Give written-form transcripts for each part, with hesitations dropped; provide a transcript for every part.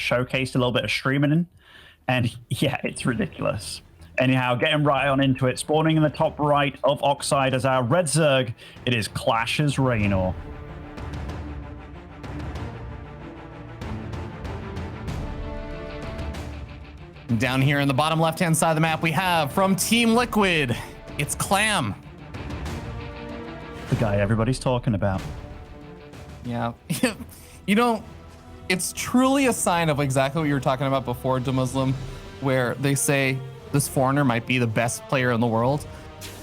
showcased a little bit of streaming, and yeah, it's ridiculous. Anyhow, getting right on into it. Spawning in the top right of Oxide as our red Zerg, it is Clash as Reynor. Down here in the bottom left-hand side of the map, we have from Team Liquid, it's Clem. The guy everybody's talking about. Yeah. You know, it's truly a sign of exactly what you were talking about before, Muslim, where they say this foreigner might be the best player in the world.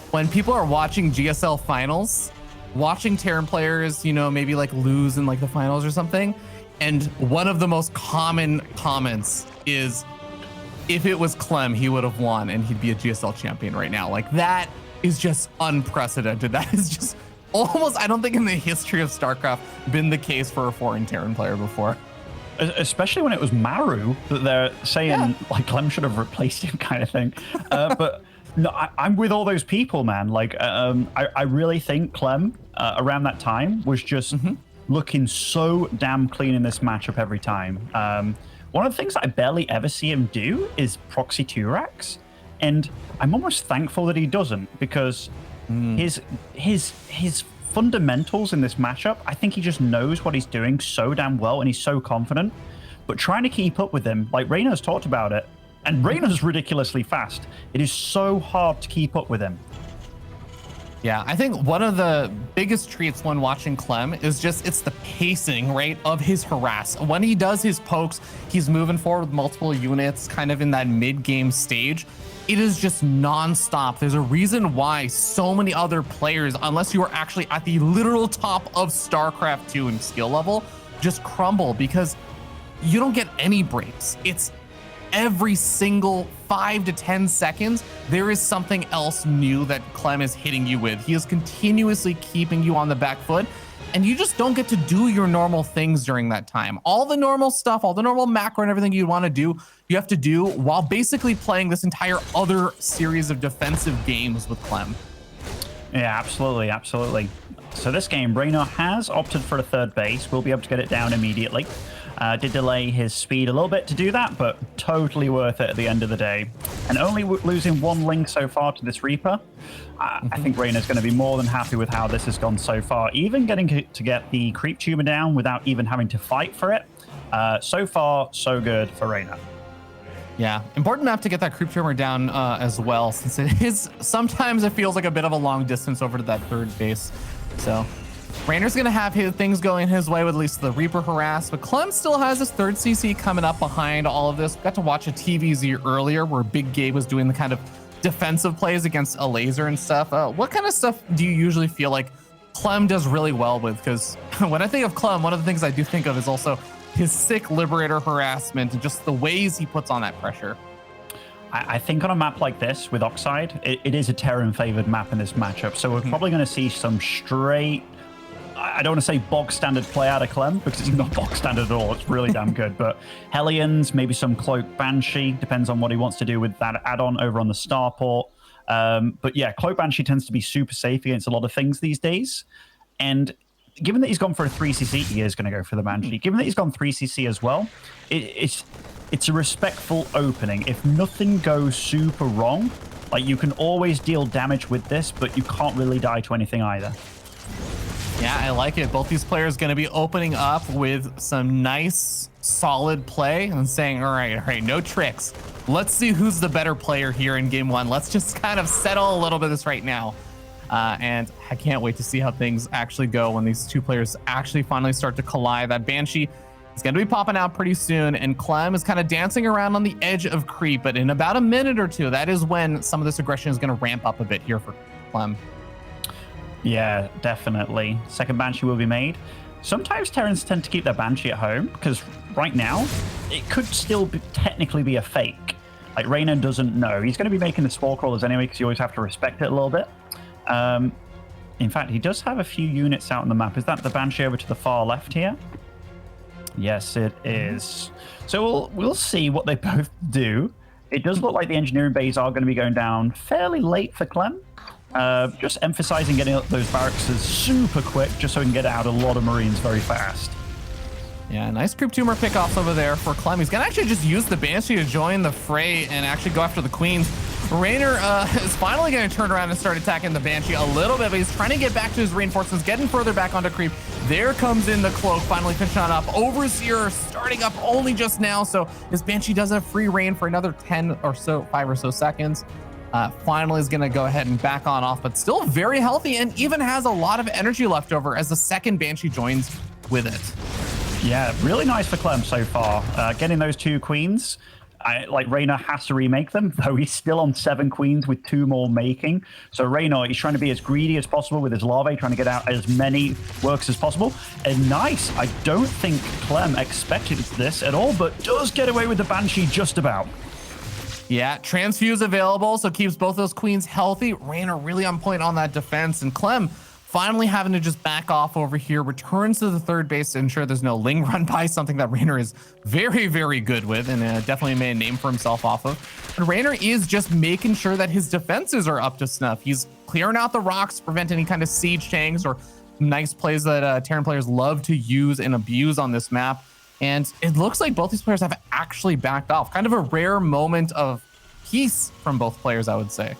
When people are watching GSL finals, watching Terran players, you know, maybe like lose in like the finals or something, and one of the most common comments is, if it was Clem, he would have won and he'd be a GSL champion right now. Like, that is just unprecedented. That is just almost, I don't think in the history of StarCraft been the case for a foreign Terran player before. Especially when it was Maru that they're saying like Clem should have replaced him kind of thing. But no, I'm with all those people, man. Like, I really think Clem around that time was just looking so damn clean in this matchup every time. One of the things that I barely ever see him do is proxy 2-racks, and I'm almost thankful that he doesn't, because his fundamentals in this matchup, I think he just knows what he's doing so damn well, and he's so confident. But trying to keep up with him, like Reynor's talked about it, and Reynor's ridiculously fast. It is so hard to keep up with him. Yeah, I think one of the biggest treats when watching Clem is just, it's the pacing, right, of his harass. When he does his pokes, he's moving forward with multiple units kind of in that mid-game stage. It is just non-stop. There's a reason why so many other players, unless you are actually at the literal top of StarCraft 2 in skill level, just crumble, because you don't get any breaks. It's every single 5 to 10 seconds, there is something else new that Clem is hitting you with. He is continuously keeping you on the back foot, and you just don't get to do your normal things during that time. All the normal stuff, all the normal macro and everything you want to do, you have to do while basically playing this entire other series of defensive games with Clem. Yeah, absolutely, absolutely. So this game, Reynor has opted for a third base. We'll be able to get it down immediately. Did delay his speed a little bit to do that, but totally worth it at the end of the day. And only losing one link so far to this Reaper, I think Reynor's going to be more than happy with how this has gone so far. Even getting to get the creep tumor down without even having to fight for it. So far, so good for Reynor. Yeah, important map to get that creep tumor down as well, since it is, sometimes it feels like a bit of a long distance over to that third base. So Reynor's going to have his things going his way with at least the Reaper harass, but Clem still has his third CC coming up behind all of this. We got to watch a TVZ earlier where Big Gabe was doing the kind of defensive plays against a laser and stuff. What kind of stuff do you usually feel like Clem does really well with? Because when I think of Clem, one of the things I do think of is also his sick Liberator harassment and just the ways he puts on that pressure. I think on a map like this with Oxide, it is a Terran favored map in this matchup. So we're probably going to see some straight, I don't want to say bog standard play out of Clem, because it's not bog standard at all. It's really damn good. But Hellions, maybe some Cloak Banshee, depends on what he wants to do with that add-on over on the starport. But yeah, Cloak Banshee tends to be super safe against a lot of things these days. And given that he's gone for a 3cc, he is going to go for the Banshee. Given that he's gone 3cc as well, it's a respectful opening. If nothing goes super wrong, like, you can always deal damage with this, but you can't really die to anything either. Yeah, I like it. Both these players going to be opening up with some nice, solid play and saying, all right, no tricks. Let's see who's the better player here in game one. Let's just kind of settle a little bit of this right now. And I can't wait to see how things actually go when these two players actually finally start to collide. That Banshee is going to be popping out pretty soon, and Clem is kind of dancing around on the edge of creep, but in about a minute or two, that is when some of this aggression is going to ramp up a bit here for Clem. Yeah, definitely. Second Banshee will be made. Sometimes Terrans tend to keep their Banshee at home, because right now, it could still technically be a fake. Like, Reynor doesn't know. He's going to be making the Spore Crawlers anyway, because you always have to respect it a little bit. In fact, he does have a few units out on the map. Is that the Banshee over to the far left here? Yes, it is. So we'll see what they both do. It does look like the engineering bays are going to be going down fairly late for Clem. Just emphasizing getting up those barracks super quick, just so we can get out a lot of Marines very fast. Yeah, nice creep tumor pickoffs over there for Clem. He's gonna actually just use the Banshee to join the fray and actually go after the Queens. Reynor is finally gonna turn around and start attacking the Banshee a little bit, but he's trying to get back to his reinforcements, getting further back onto creep. There comes in the cloak, finally finishing on up. Overseer starting up only just now, so his Banshee does have free reign for another 10 or so, 5 or so seconds. Finally is gonna go ahead and back on off, but still very healthy and even has a lot of energy left over as the second Banshee joins with it. Yeah, really nice for Clem so far. Getting those 2 queens. Like Reynor has to remake them, though he's still on 7 queens with 2 more making. So Reynor, he's trying to be as greedy as possible with his larvae, trying to get out as many works as possible. And nice. I don't think Clem expected this at all, but does get away with the Banshee just about. Yeah, transfuse available, so keeps both those queens healthy. Reynor really on point on that defense, and Clem finally having to just back off over here, returns to the third base to ensure there's no Ling run by, something that Reynor is very, very good with and definitely made a name for himself off of. But Reynor is just making sure that his defenses are up to snuff. He's clearing out the rocks to prevent any kind of siege tanks or nice plays that Terran players love to use and abuse on this map. And it looks like both these players have actually backed off. Kind of a rare moment of peace from both players, I would say.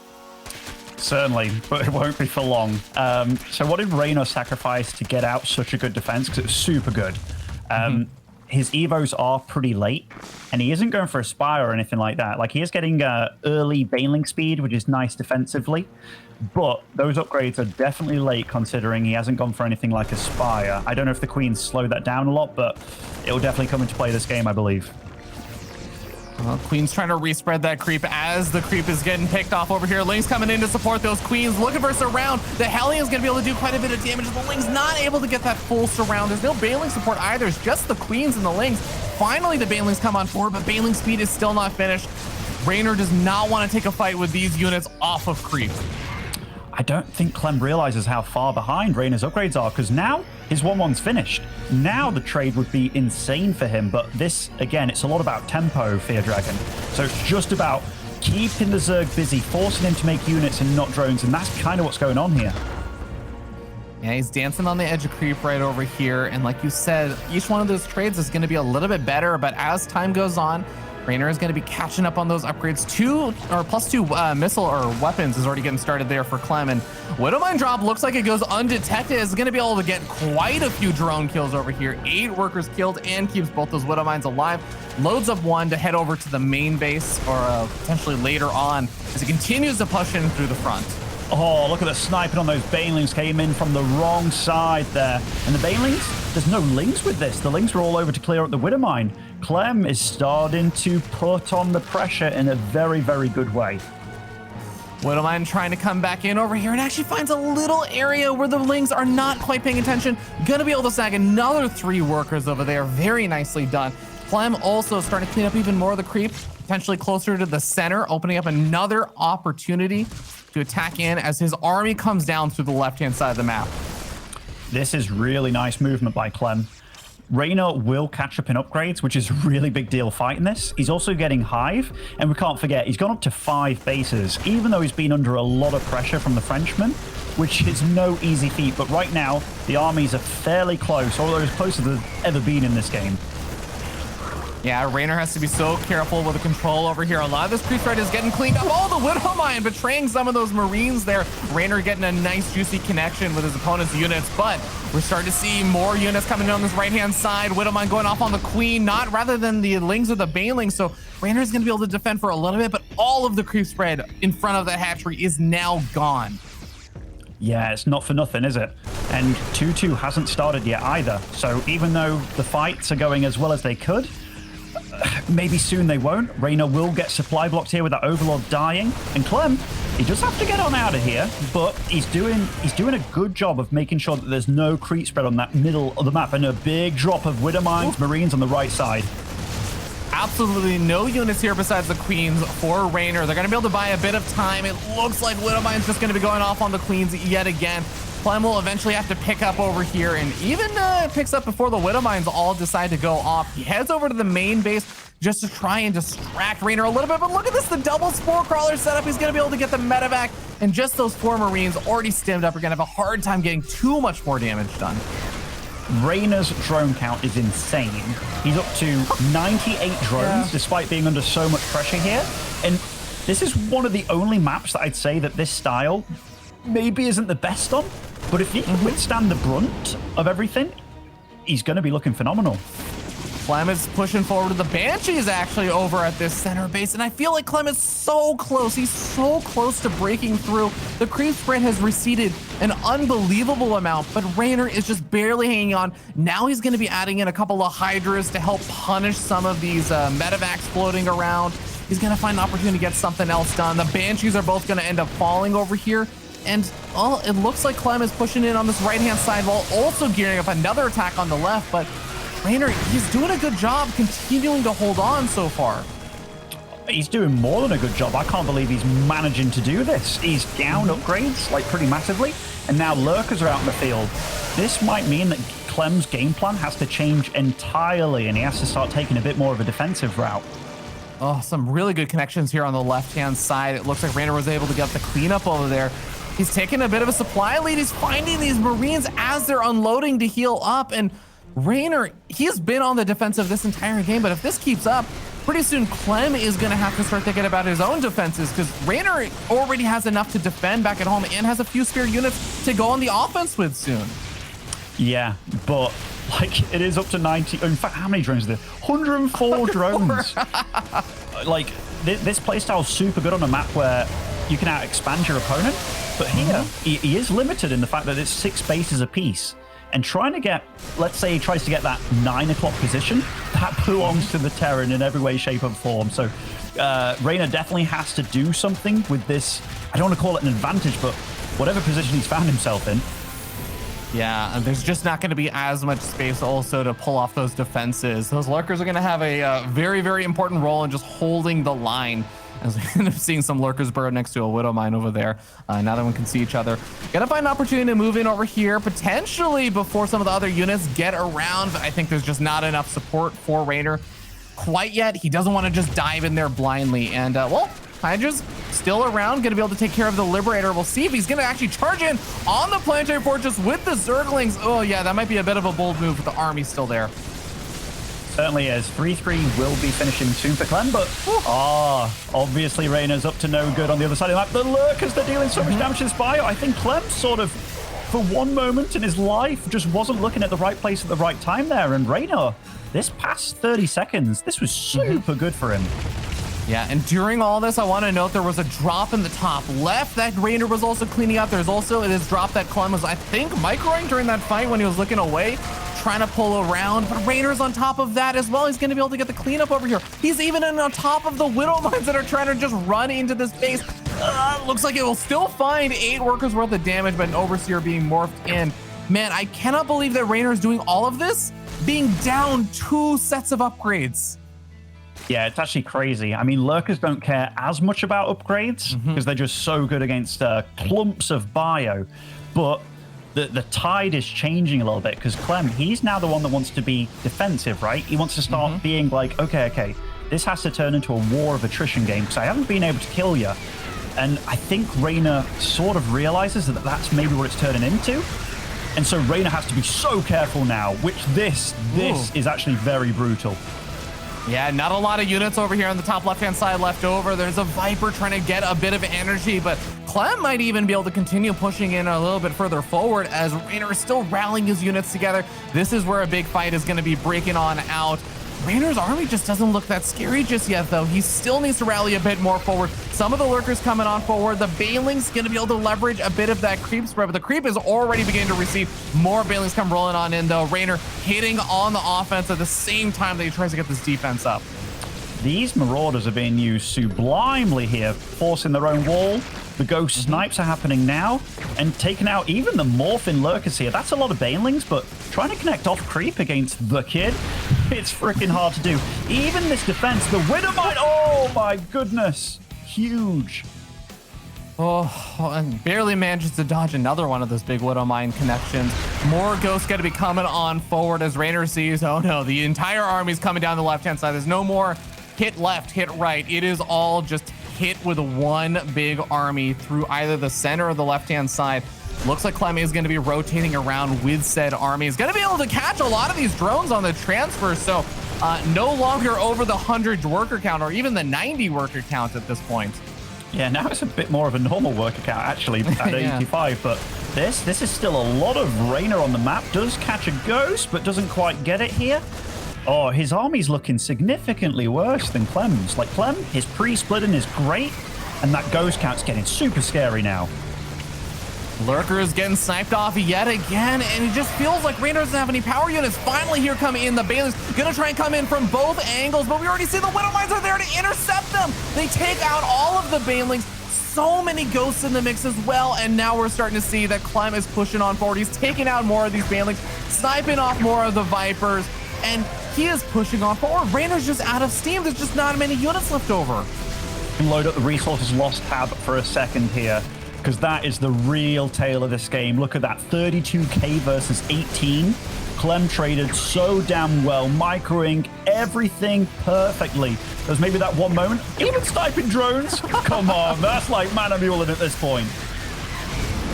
Certainly, but it won't be for long. So what did Reynor sacrifice to get out such a good defense? Because it was super good. His evos are pretty late, and he isn't going for a spire or anything like that. Like, he is getting early baneling speed, which is nice defensively, but those upgrades are definitely late considering he hasn't gone for anything like a spire. I don't know if the queens slow that down a lot, but it will definitely come into play this game, I believe. Queen's trying to respread that creep as the creep is getting picked off over here. Ling's coming in to support those queens, looking for a surround. The Hellions gonna be able to do quite a bit of damage, but Ling's not able to get that full surround. There's no Baneling support either. It's just the queens and the Lings. Finally, the Banelings come on forward, but Baneling speed is still not finished. Reynor does not want to take a fight with these units off of creep. I don't think Clem realizes how far behind Reynor's upgrades are, because now his 1-1's finished. Now the trade would be insane for him, but this, again, it's a lot about tempo, Fear Dragon. So it's just about keeping the Zerg busy, forcing him to make units and not drones, and that's kind of what's going on here. Yeah, he's dancing on the edge of creep right over here, and like you said, each one of those trades is going to be a little bit better, but as time goes on, Reynor is going to be catching up on those upgrades. +2 missile or weapons is already getting started there for Clem, and Widowmine drop looks like it goes undetected. It's going to be able to get quite a few drone kills over here. 8 workers killed and keeps both those Widowmines alive. Loads up 1 to head over to the main base, or potentially later on, as he continues to push in through the front. Oh, look at the sniping on those Banelings. Came in from the wrong side there. And the Banelings, there's no Lings with this. The Lings were all over to clear up the Widowmine. Clem is starting to put on the pressure in a very, very good way. Widowmine trying to come back in over here and actually finds a little area where the Lings are not quite paying attention. Gonna be able to snag another 3 workers over there. Very nicely done. Clem also starting to clean up even more of the creep, potentially closer to the center, opening up another opportunity to attack in as his army comes down through the left-hand side of the map. This is really nice movement by Clem. Reynor will catch up in upgrades, which is a really big deal fighting this. He's also getting Hive, and we can't forget, he's gone up to 5 bases, even though he's been under a lot of pressure from the Frenchmen, which is no easy feat. But right now, the armies are fairly close, although as close as they've ever been in this game. Yeah, Reynor has to be so careful with the control over here. A lot of this creep threat is getting cleaned up. Oh, the Widowmine betraying some of those Marines there. Reynor getting a nice juicy connection with his opponent's units, but we're starting to see more units coming in on this right-hand side. Widowmine going off on the Queen, not rather than the Lings or the Banelings. So Reynor is going to be able to defend for a little bit, but all of the creep spread in front of the hatchery is now gone. Yeah, it's not for nothing, is it? And 2-2 hasn't started yet either. So even though the fights are going as well as they could, maybe soon they won't. Reynor will get supply blocked here with that Overlord dying. And Clem, he does have to get on out of here, but he's doing a good job of making sure that there's no creep spread on that middle of the map, and a big drop of Widowmines, Marines on the right side. Absolutely no units here besides the Queens for Reynor. They're going to be able to buy a bit of time. It looks like Widowmine's just going to be going off on the Queens yet again. Clem will eventually have to pick up over here, and even picks up before the Widowmines all decide to go off. He heads over to the main base just to try and distract Reynor a little bit, but look at this, the double Spore Crawler setup. He's going to be able to get the medevac, and just those 4 Marines already stimmed up are going to have a hard time getting too much more damage done. Reynor's drone count is insane. He's up to 98 drones, despite being under so much pressure here. And this is one of the only maps that I'd say that this style maybe isn't the best on. But if he can withstand the brunt of everything, he's going to be looking phenomenal. Clem is pushing forward. The Banshee is actually over at this center base, and I feel like Clem is so close. He's so close to breaking through. The creep spread has receded an unbelievable amount, but Reynor is just barely hanging on. Now he's going to be adding in a couple of Hydras to help punish some of these medevacs floating around. He's going to find an opportunity to get something else done. The Banshees are both going to end up falling over here. And well, it looks like Clem is pushing in on this right-hand side while also gearing up another attack on the left, but Reynor, he's doing a good job continuing to hold on so far. He's doing more than a good job. I can't believe he's managing to do this. He's down upgrades, like, pretty massively, and now lurkers are out in the field. This might mean that Clem's game plan has to change entirely, and he has to start taking a bit more of a defensive route. Oh, some really good connections here on the left-hand side. It looks like Reynor was able to get the cleanup over there. He's taking a bit of a supply lead. He's finding these Marines as they're unloading to heal up, and Reynor, he's been on the defensive this entire game, but if this keeps up, pretty soon Clem is going to have to start thinking about his own defenses, because Reynor already has enough to defend back at home and has a few spare units to go on the offense with soon. Yeah, but like it is up to 90. In fact, how many drones are there? 104 drones. Like this playstyle is super good on a map where you can out-expand your opponent, but here he is limited in the fact that it's 6 bases apiece. And trying to get, let's say he tries to get that 9 o'clock position, that belongs to the Terran in every way, shape, and form. So Reynor definitely has to do something with this. I don't want to call it an advantage, but whatever position he's found himself in. Yeah, and there's just not going to be as much space also to pull off those defenses. Those lurkers are going to have a very, very important role in just holding the line, as we end up seeing some lurkers burrow next to a Widow Mine over there. Now that one can see each other. Gotta find an opportunity to move in over here, potentially before some of the other units get around, but I think there's just not enough support for Reynor quite yet. He doesn't want to just dive in there blindly. And, well, Hydra's still around, gonna be able to take care of the Liberator. We'll see if he's gonna actually charge in on the Planetary Fortress with the Zerglings. Oh, yeah, that might be a bit of a bold move with the army still there. Certainly is. 3-3 will be finishing soon for Clem, but obviously Reynor's up to no good on the other side of the map. The lurkers, they're dealing so much damage to this bio. I think Clem sort of, for one moment in his life, just wasn't looking at the right place at the right time there. And Reynor, this past 30 seconds, this was super good for him. Yeah, and during all this, I want to note there was a drop in the top left that Reynor was also cleaning up. There's also this drop that Clem was, I think, microing during that fight when he was looking away, trying to pull around. But Reynor's on top of that as well. He's going to be able to get the cleanup over here. He's even on top of the Widow Mines that are trying to just run into this base. Looks like it will still find 8 workers worth of damage, but an Overseer being morphed in. Man, I cannot believe that Reynor is doing all of this, being down 2 sets of upgrades. Yeah, it's actually crazy. I mean, lurkers don't care as much about upgrades because they're just so good against clumps of bio. But the tide is changing a little bit because Clem, he's now the one that wants to be defensive, right? He wants to start being like, okay, this has to turn into a war of attrition game because I haven't been able to kill you. And I think Reynor sort of realizes that that's maybe what it's turning into. And so Reynor has to be so careful now, which this is actually very brutal. Yeah, not a lot of units over here on the top left-hand side left over. There's a Viper trying to get a bit of energy, but Clem might even be able to continue pushing in a little bit further forward as Reynor is still rallying his units together. This is where a big fight is going to be breaking on out. Reynor's army just doesn't look that scary just yet, though. He still needs to rally a bit more forward. Some of the lurkers coming on forward. The Banelings going to be able to leverage a bit of that creep spread, but the creep is already beginning to receive. More Banelings come rolling on in, though. Reynor hitting on the offense at the same time that he tries to get this defense up. These Marauders are being used sublimely here, forcing their own wall. The ghost snipes are happening now, and taking out even the Morphin lurkers here. That's a lot of Banelings, but trying to connect off creep against the kid, it's freaking hard to do. Even this defense, the Widow Mine, oh my goodness, huge. Oh, and barely manages to dodge another one of those big Widow Mine connections. More ghosts got to be coming on forward as Reynor sees, oh no, the entire army's coming down the left-hand side. There's no more hit left, hit right. It is all just hit with one big army through either the center or the left-hand side. Looks like Clem is going to be rotating around with said army. He's going to be able to catch a lot of these drones on the transfer. So no longer over the 100 worker count or even the 90 worker count at this point. Yeah, now it's a bit more of a normal worker count actually at Yeah. 85, but this is still a lot of Reynor on the map. Does catch a ghost, but doesn't quite get it here. Oh, his army's looking significantly worse than Clem's. Like Clem, his pre-splitting is great, and that ghost count's getting super scary now. Lurker is getting sniped off yet again, and it just feels like Reynor doesn't have any power units. Finally, here come in the Banelings. Gonna try and come in from both angles, but we already see the Widow Mines are there to intercept them. They take out all of the Banelings. So many ghosts in the mix as well, and now we're starting to see that Clem is pushing on forward. He's taking out more of these Banelings, sniping off more of the Vipers, and he is pushing on forward. Reynor's just out of steam. There's just not many units left over. Load up the resources lost tab for a second here, because that is the real tale of this game. Look at that, 32k versus 18. Clem traded so damn well, microing everything perfectly. There's maybe that one moment, even sniping drones. Come on, that's like man of muling at this point.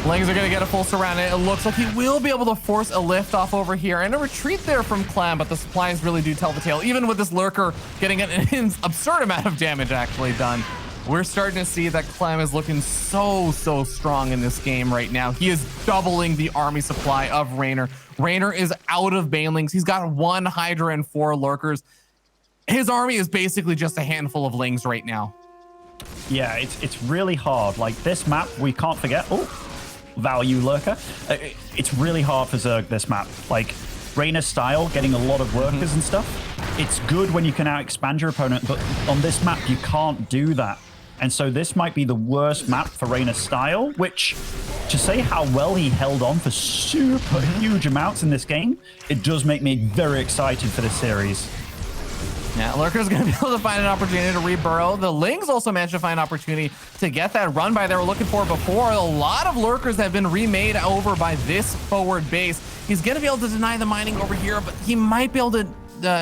Lings are going to get a full surround. It looks like he will be able to force a lift off over here and a retreat there from Clem, but the supplies really do tell the tale. Even with this Lurker getting an absurd amount of damage actually done, we're starting to see that Clem is looking so strong in this game right now. He is doubling the army supply of Reynor. Reynor is out of Banelings. He's got 1 Hydra and 4 Lurkers. His army is basically just a handful of Lings right now. Yeah, it's really hard. Like this map, we can't forget. Oh, value Lurker. It's really hard for Zerg this map. Like Reynor's style, getting a lot of workers and stuff. It's good when you can out-expand your opponent, but on this map, you can't do that. And so this might be the worst map for Reynor's style, which, to say how well he held on for super huge amounts in this game, it does make me very excited for this series. Yeah, Lurker's going to be able to find an opportunity to re-burrow. The Lings also managed to find an opportunity to get that run by they were looking for before. A lot of Lurkers have been remade over by this forward base. He's going to be able to deny the mining over here, but he might be able to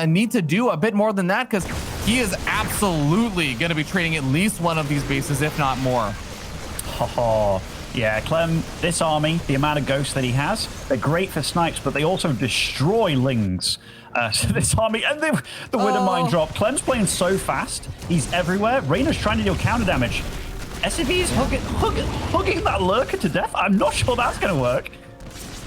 need to do a bit more than that, because he is absolutely going to be trading at least one of these bases, if not more. Haha. Yeah, Clem, this army, the amount of ghosts that he has, they're great for snipes, but they also destroy Lings. So this army, and the Widow Mine drop. Clem's playing so fast. He's everywhere. Reynor's trying to deal counter damage. SCV's hugging that Lurker to death. I'm not sure that's going to work.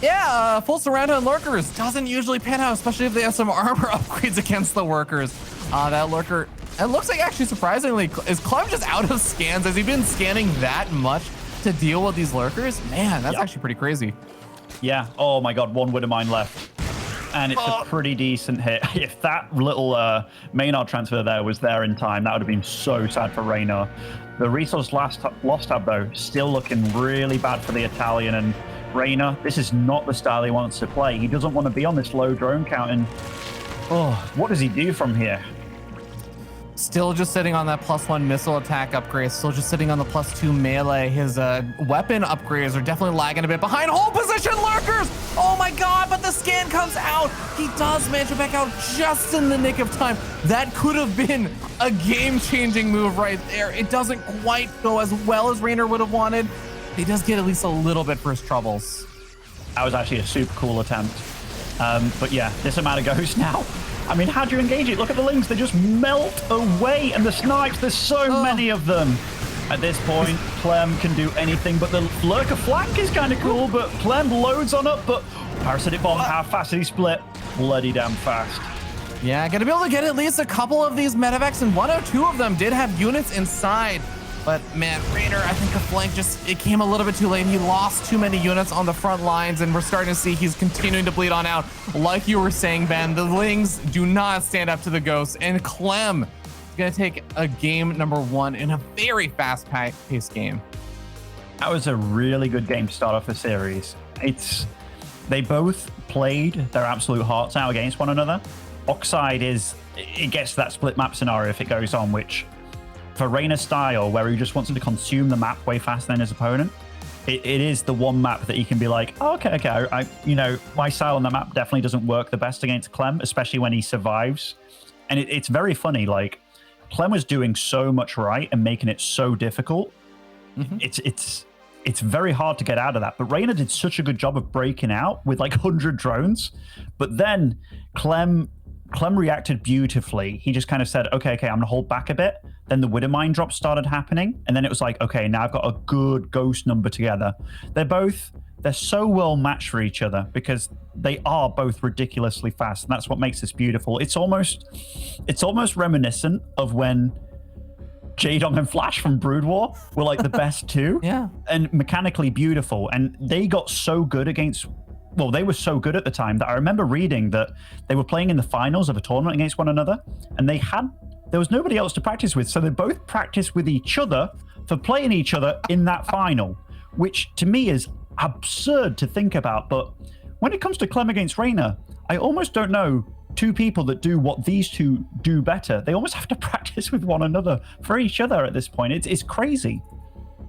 Yeah, full surround on Lurkers doesn't usually pan out, especially if they have some armor upgrades against the workers. That Lurker, it looks like actually surprisingly, is Clem just out of scans? Has he been scanning that much to deal with these Lurkers? Man, that's actually pretty crazy. Yeah, oh my god, 1 Widow Mine left. And it's a pretty decent hit. If that little Maynard transfer there was there in time, that would have been so sad for Reynor. The resource lost tab, though, still looking really bad for the Italian. And Reynor, this is not the style he wants to play. He doesn't want to be on this low drone count. And oh, what does he do from here? Still just sitting on that +1 missile attack upgrade. Still just sitting on the +2 melee. His weapon upgrades are definitely lagging a bit behind. Hold position, Lurkers! Oh my god, but the scan comes out. He does manage to back out just in the nick of time. That could have been a game-changing move right there. It doesn't quite go as well as Reynor would have wanted. He does get at least a little bit for his troubles. That was actually a super cool attempt. But yeah, this amount of ghosts now. I mean, how do you engage it? Look at the Lings. They just melt away. And the snipes, there's so many of them. At this point, Clem can do anything, but the Lurker flank is kind of cool, but Clem loads on up, but Parasitic Bomb, how fast did he split? Bloody damn fast. Yeah, gonna be able to get at least a couple of these medevacs, and 1 or 2 of them did have units inside. But man, Reynor, I think the flank it came a little bit too late. He lost too many units on the front lines, and we're starting to see he's continuing to bleed on out. Like you were saying, Ben, the Lings do not stand up to the ghosts, and Clem is gonna take a game number 1 in a very fast-paced game. That was a really good game to start off the series. They both played their absolute hearts out against one another. Oxide it gets to that split map scenario if it goes on, which for Reynor's style, where he just wants to consume the map way faster than his opponent, it is the one map that he can be like, oh, okay, my style on the map definitely doesn't work the best against Clem, especially when he survives. And it's very funny, like, Clem was doing so much right and making it so difficult. It's it's very hard to get out of that. But Reynor did such a good job of breaking out with like 100 drones. But then Clem reacted beautifully. He just kind of said, okay, I'm gonna hold back a bit. Then the Widow Mine drop started happening, and then it was like, okay, now I've got a good ghost number together. They're so well matched for each other because they are both ridiculously fast, and that's what makes this beautiful. It's almost reminiscent of when Jaedong and Flash from Brood War were like the best two. Yeah. And mechanically beautiful, and they got so good against. Well, they were so good at the time that I remember reading that they were playing in the finals of a tournament against one another, and there was nobody else to practice with, so they both practiced with each other for playing each other in that final, which to me is absurd to think about. But when it comes to Clem against Reynor, I almost don't know two people that do what these two do better. They almost have to practice with one another for each other at this point. It's crazy.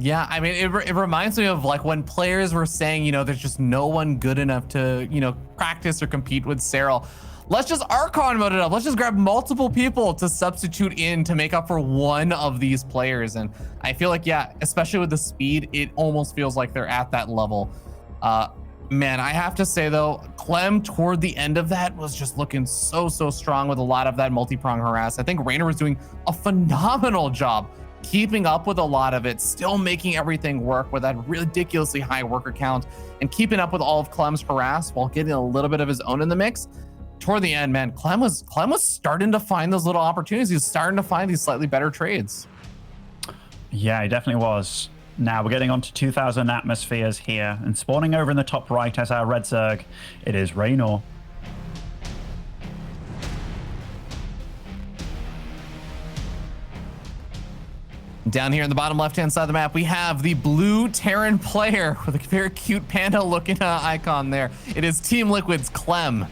Yeah, I mean, it reminds me of like when players were saying, you know, there's just no one good enough to, you know, practice or compete with Serral. Let's just Archon mode it up. Let's just grab multiple people to substitute in to make up for one of these players. And I feel like, yeah, especially with the speed, it almost feels like they're at that level. Man, I have to say though, Clem toward the end of that was just looking so strong with a lot of that multi-prong harass. I think Reynor was doing a phenomenal job keeping up with a lot of it, still making everything work with that ridiculously high worker count and keeping up with all of Clem's harass while getting a little bit of his own in the mix. Toward the end, man, Clem was starting to find those little opportunities. He was starting to find these slightly better trades. Yeah, he definitely was. Now we're getting on to 2,000 atmospheres here, and spawning over in the top right as our red Zerg, it is Reynor. Down here in the bottom left-hand side of the map, we have the blue Terran player with a very cute panda-looking icon there. It is Team Liquid's Clem.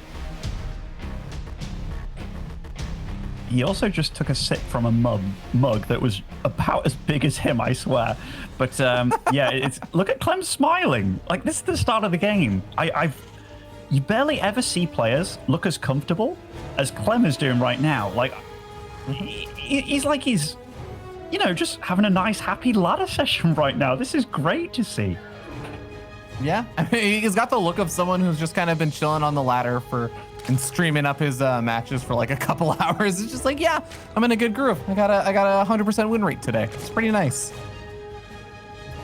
He also just took a sip from a mug that was about as big as him, I swear. But yeah, look at Clem smiling. Like, this is the start of the game. You barely ever see players look as comfortable as Clem is doing right now. Like, he's like you know, just having a nice, happy ladder session right now. This is great to see. Yeah, I mean, he's got the look of someone who's just kind of been chilling on the ladder and streaming up his matches for like a couple hours. It's just like, yeah, I'm in a good groove. I got a 100% win rate today. It's pretty nice.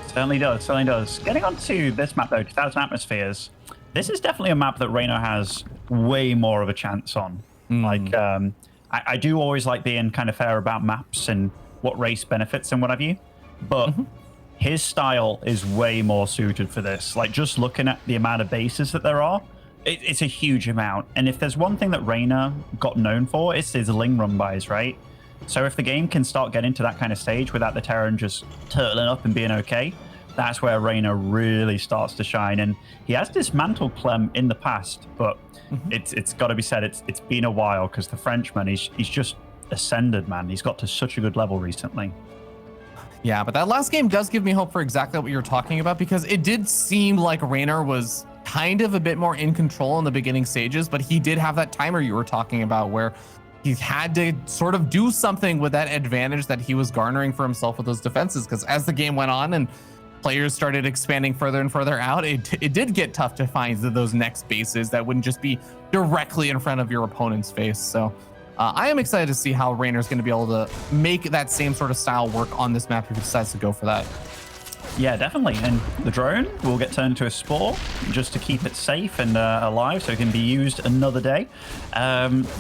Certainly does. Getting on to this map though, 2,000 atmospheres. This is definitely a map that Reynor has way more of a chance on. Like, I do always like being kind of fair about maps and what race benefits and what have you, but his style is way more suited for this. Like, just looking at the amount of bases that there are, it's a huge amount. And if there's one thing that Reynor got known for, it's his Ling run buys, right? So if the game can start getting to that kind of stage without the Terran just turtling up and being okay, that's where Reynor really starts to shine. And he has dismantled Clem in the past, but it's got to be said, it's been a while, because the Frenchman, he's just ascended, man. He's got to such a good level recently. Yeah, but that last game does give me hope for exactly what you're talking about, because it did seem like Reynor was kind of a bit more in control in the beginning stages, but he did have that timer you were talking about where he had to sort of do something with that advantage that he was garnering for himself with those defenses, because as the game went on and players started expanding further and further out, it did get tough to find those next bases that wouldn't just be directly in front of your opponent's face. So I am excited to see how Reynor's going to be able to make that same sort of style work on this map if he decides to go for that. Yeah, definitely. And the drone will get turned into a spore just to keep it safe and alive so it can be used another day.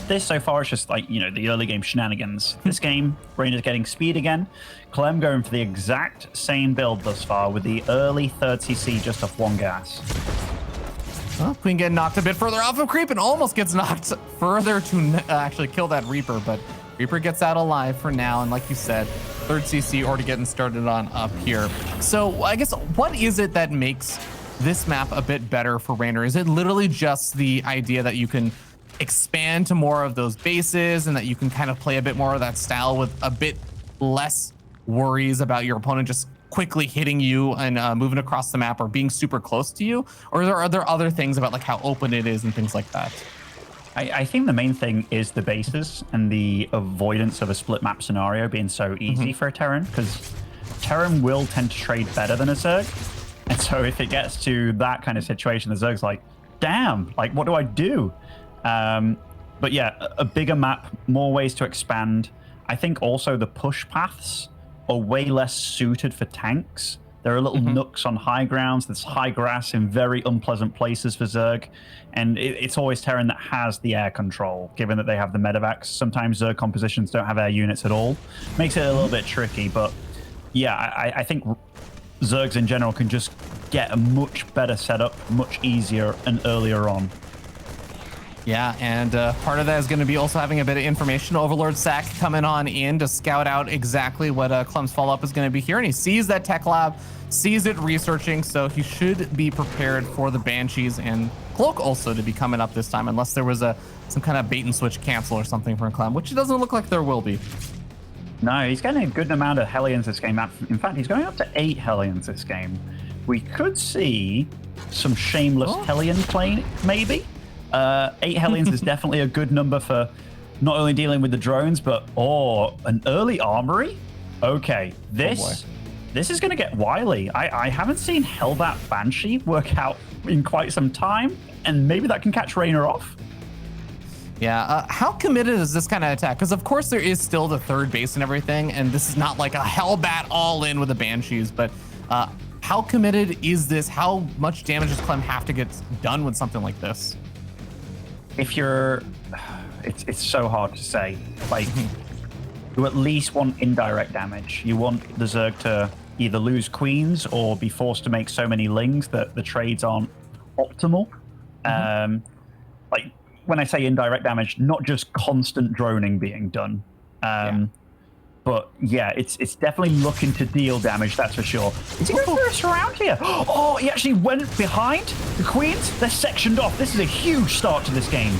This so far is just like, you know, the early game shenanigans. This game, Reynor's getting speed again. Clem going for the exact same build thus far with the early 3rd CC just off one gas. Well, Queen getting knocked a bit further off of creep and almost gets knocked further to actually kill that Reaper, but Reaper gets out alive for now. And like you said, 3rd CC already getting started on up here. So I guess what is it that makes this map a bit better for Reynor? Is it literally just the idea that you can expand to more of those bases and that you can kind of play a bit more of that style with a bit less worries about your opponent just quickly hitting you and moving across the map or being super close to you? Or are there other things about like how open it is and things like that? I think the main thing is the bases and the avoidance of a split map scenario being so easy for a Terran, because Terran will tend to trade better than a Zerg. And so if it gets to that kind of situation, the Zerg's like, damn, like, what do I do? But yeah, a bigger map, more ways to expand. I think also the push paths are way less suited for tanks. There are little nooks on high grounds. There's high grass in very unpleasant places for Zerg. And it's always Terran that has the air control, given that they have the medevacs. Sometimes Zerg compositions don't have air units at all. Makes it a little bit tricky, but yeah, I think Zergs in general can just get a much better setup, much easier and earlier on. Yeah, and part of that is going to be also having a bit of information overlord Sack coming on in to scout out exactly what Clem's follow-up is going to be here. And he sees that tech lab, sees it researching, so he should be prepared for the Banshees and Cloak also to be coming up this time, unless there was some kind of bait and switch cancel or something from Clem, which it doesn't look like there will be. No, he's getting a good amount of Hellions this game. In fact, he's going up to 8 Hellions this game. We could see some shameless Hellion play, maybe. 8 Hellions is definitely a good number for not only dealing with the drones, but an early armory. Okay, this is going to get wily. I haven't seen Hellbat Banshee work out in quite some time, and maybe that can catch Reynor off. Yeah, how committed is this kind of attack? Because of course there is still the third base and everything, and this is not like a Hellbat all in with the Banshees, but how committed is this? How much damage does Clem have to get done with something like this? If you're, it's so hard to say. Like, you at least want indirect damage. You want the Zerg to either lose queens or be forced to make so many lings that the trades aren't optimal. Like, when I say indirect damage, not just constant droning being done. But yeah, it's definitely looking to deal damage, that's for sure. Is he going for a surround here? Oh, he actually went behind the queens. They're sectioned off. This is a huge start to this game.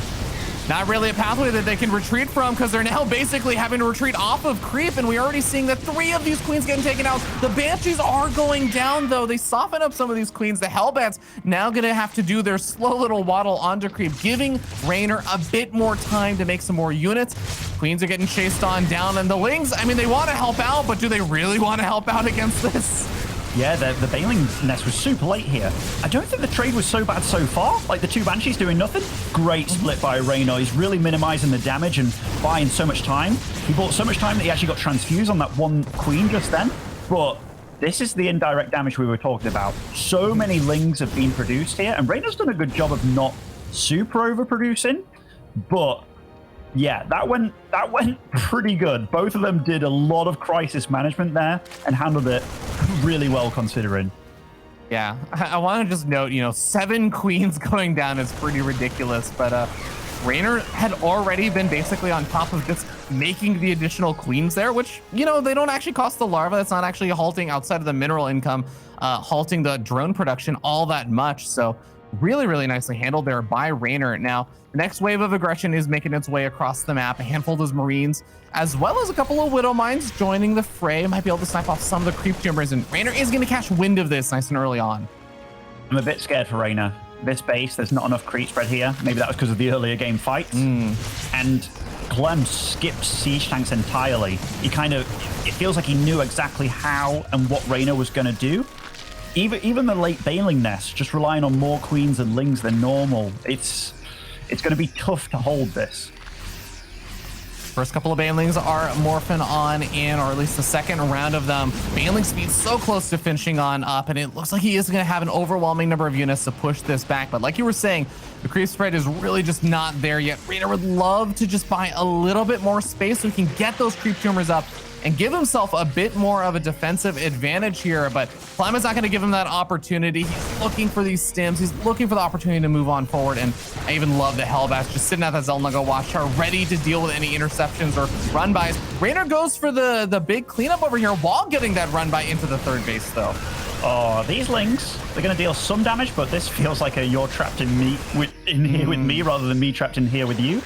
Not really a pathway that they can retreat from, because they're now basically having to retreat off of creep, and we're already seeing that 3 of these queens getting taken out. The Banshees are going down, though. They soften up some of these queens. The Hellbats now going to have to do their slow little waddle onto creep, giving Reynor a bit more time to make some more units. Queens are getting chased on down, and the Lings, I mean, they want to help out, but do they really want to help out against this? Yeah, the Baneling nest was super late here. I don't think the trade was so bad so far. Like, the 2 Banshees doing nothing. Great split by Reynor. He's really minimizing the damage and buying so much time. He bought so much time that he actually got transfused on that 1 queen just then. But this is the indirect damage we were talking about. So many Lings have been produced here, and Reynor's done a good job of not super overproducing. But yeah, that went pretty good. Both of them did a lot of crisis management there and handled it really well considering. Yeah, I want to just note, 7 queens going down is pretty ridiculous, but Reynor had already been basically on top of just making the additional queens there, which, they don't actually cost the larva. It's not actually halting outside of the mineral income, halting the drone production all that much. So really, really nicely handled there by Reynor. Now, the next wave of aggression is making its way across the map. A handful of those Marines, as well as a couple of Widow Mines joining the fray. Might be able to snipe off some of the creep tumors, and Reynor is going to catch wind of this nice and early on. I'm a bit scared for Reynor. This base, there's not enough creep spread here. Maybe that was because of the earlier game fights. And Clem skips siege tanks entirely. It feels like he knew exactly how and what Reynor was going to do. Even the late Baneling nest, just relying on more queens and lings than normal. It's going to be tough to hold this. First couple of Banelings are morphing on in, or at least the second round of them. Baneling speed so close to finishing on up, and it looks like he is going to have an overwhelming number of units to push this back. But like you were saying, the creep spread is really just not there yet. Reynor would love to just buy a little bit more space so he can get those creep tumors up and give himself a bit more of a defensive advantage here, but Clem is not going to give him that opportunity. He's looking for these stims. He's looking for the opportunity to move on forward, and I even love the Hellbats just sitting at that Zelnaga watchtower, ready to deal with any interceptions or run-bys. Reynor goes for the big cleanup over here while getting that run-by into the third base, though. Oh, these Lings, they're going to deal some damage, but this feels like you're trapped in here with me rather than me trapped in here with you.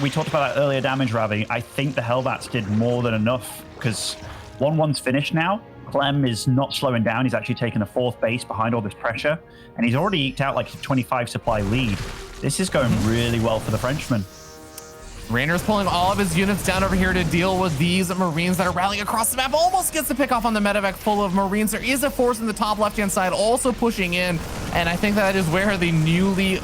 We talked about that earlier damage, Ravi. I think the Hellbats did more than enough, because 1-1's finished now. Clem is not slowing down. He's actually taken a 4th base behind all this pressure, and he's already eked out like a 25 supply lead. This is going really well for the Frenchman. Reynor's pulling all of his units down over here to deal with these Marines that are rallying across the map. Almost gets the pick off on the medevac full of Marines. There is a force in the top left-hand side also pushing in, and I think that is where the newly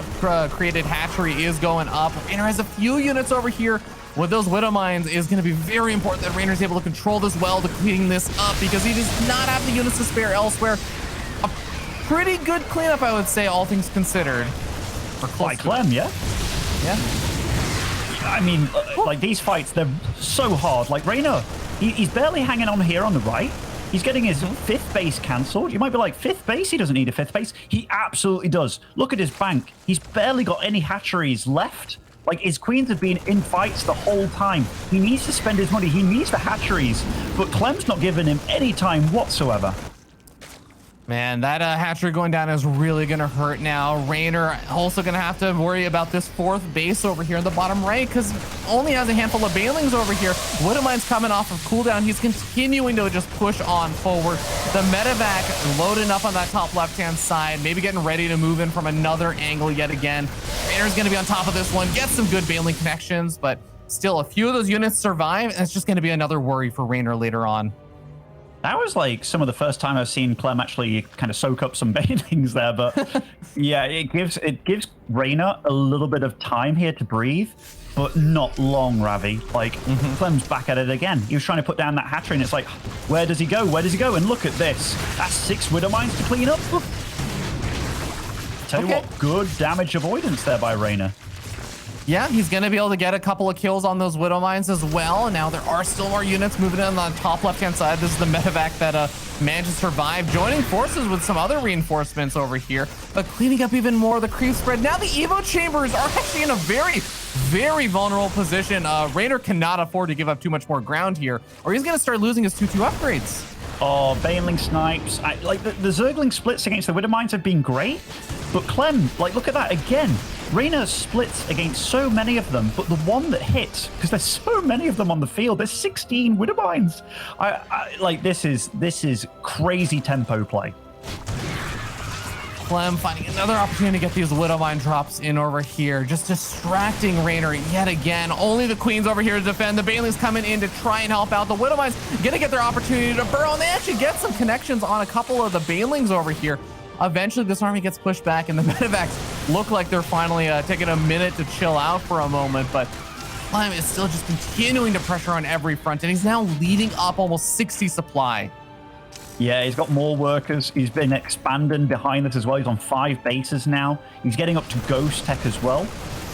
created hatchery is going up. Reynor has a few units over here with those Widow Mines. Is going to be very important that Reynor's able to control this well to clean this up, because he does not have the units to spare elsewhere. A pretty good cleanup, I would say, all things considered. By Clem, yeah? Yeah. I mean, like, these fights, they're so hard. Like, Reynor, he's barely hanging on here on the right. He's getting his 5th base cancelled. You might be like, 5th base? He doesn't need a 5th base. He absolutely does. Look at his bank. He's barely got any hatcheries left. Like, his queens have been in fights the whole time. He needs to spend his money. He needs the hatcheries. But Clem's not giving him any time whatsoever. Man, that hatchery going down is really going to hurt now. Reynor also going to have to worry about this 4th base over here in the bottom right, because only has a handful of Banelings over here. Widow Mine's coming off of cooldown. He's continuing to just push on forward. The medevac loading up on that top left-hand side, maybe getting ready to move in from another angle yet again. Reynor's going to be on top of this one, get some good Baneling connections, but still a few of those units survive, and it's just going to be another worry for Reynor later on. That was like some of the first time I've seen Clem actually kind of soak up some Banelings there, but yeah, it gives Reynor a little bit of time here to breathe, but not long, Ravi. Like, Clem's back at it again. He was trying to put down that hatchery, and it's like, where does he go? Where does he go? And look at this. That's 6 Widow Mines to clean up. Tell you what, good damage avoidance there by Reynor. Yeah, he's going to be able to get a couple of kills on those Widow Mines as well. Now there are still more units moving in on the top left-hand side. This is the medevac that managed to survive, joining forces with some other reinforcements over here, but cleaning up even more of the creep spread. Now the Evo chambers are actually in a very, very vulnerable position. Reynor cannot afford to give up too much more ground here, or he's going to start losing his 2-2 upgrades. Oh, Baneling snipes. Like, the Zergling splits against the Widow Mines have been great, but Clem, like, look at that again. Reynor splits against so many of them, but the one that hits, because there's so many of them on the field, there's 16 Widow Mines. Like, this is crazy tempo play. Clem finding another opportunity to get these Widow Mine drops in over here, just distracting Reynor yet again. Only the Queens over here to defend. The Banelings coming in to try and help out. The Widow Mines gonna get their opportunity to burrow, and they actually get some connections on a couple of the Banelings over here. Eventually, this army gets pushed back, and the medevacs look like they're finally taking a minute to chill out for a moment, but Clem is still just continuing to pressure on every front, and he's now leading up almost 60 supply. Yeah, he's got more workers. He's been expanding behind this as well. He's on 5 bases now. He's getting up to Ghost Tech as well.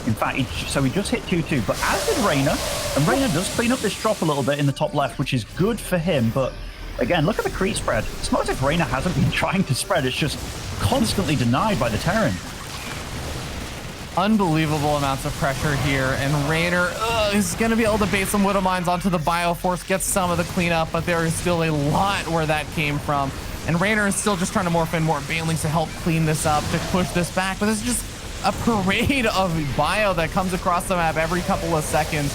In fact, he just hit 2-2, but as did Reynor, and Reynor does clean up this drop a little bit in the top left, which is good for him, but again, look at the creep spread. It's not as if Reynor hasn't been trying to spread. It's just constantly denied by the Terran. Unbelievable amounts of pressure here, and Reynor is going to be able to bait some Widow Mines onto the Bioforce, get some of the cleanup, but there is still a lot where that came from. And Reynor is still just trying to morph in more Banelings to help clean this up, to push this back, but it's just a parade of bio that comes across the map every couple of seconds.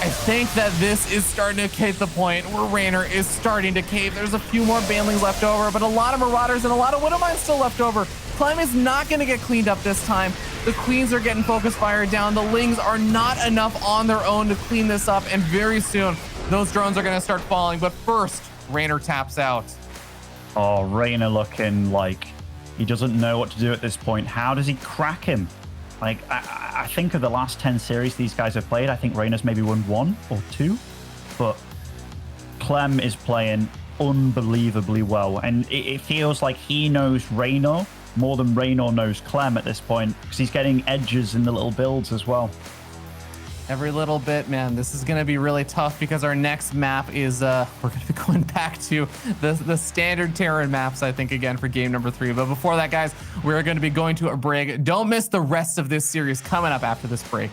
I think that this is starting to hit the point where Reynor is starting to cave. There's a few more Banelings left over, but a lot of Marauders and a lot of Widow Mines still left over. Clem is not going to get cleaned up this time. The Queens are getting focus fired down. The Lings are not enough on their own to clean this up, and very soon those drones are going to start falling. But first, Reynor taps out. Oh, Reynor looking like he doesn't know what to do at this point. How does he crack him? Like, I think of the last 10 series these guys have played, I think Reynor's maybe won 1 or 2, but Clem is playing unbelievably well, and it feels like he knows Reynor more than Reynor knows Clem at this point, because he's getting edges in the little builds as well. Every little bit, man. This is going to be really tough, because our next map is we're going to be going back to the standard Terran maps, I think, again for game number 3. But before that, guys, we're going to be going to a break. Don't miss the rest of this series coming up after this break.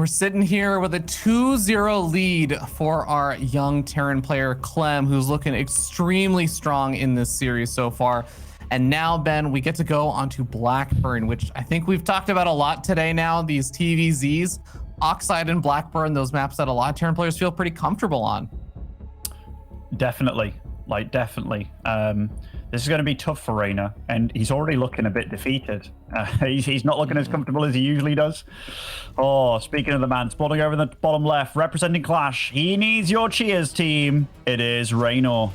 we're sitting here with a 2-0 lead for our young Terran player, Clem, who's looking extremely strong in this series so far. And now, Ben, we get to go onto Blackburn, which I think we've talked about a lot today now, these TVZs. Oxide and Blackburn, those maps that a lot of Terran players feel pretty comfortable on. Definitely, definitely. This is going to be tough for Reynor, and he's already looking a bit defeated. He's not looking as comfortable as he usually does. Oh, speaking of the man, spawning over in the bottom left, representing Clash. He needs your cheers, team. It is Reynor.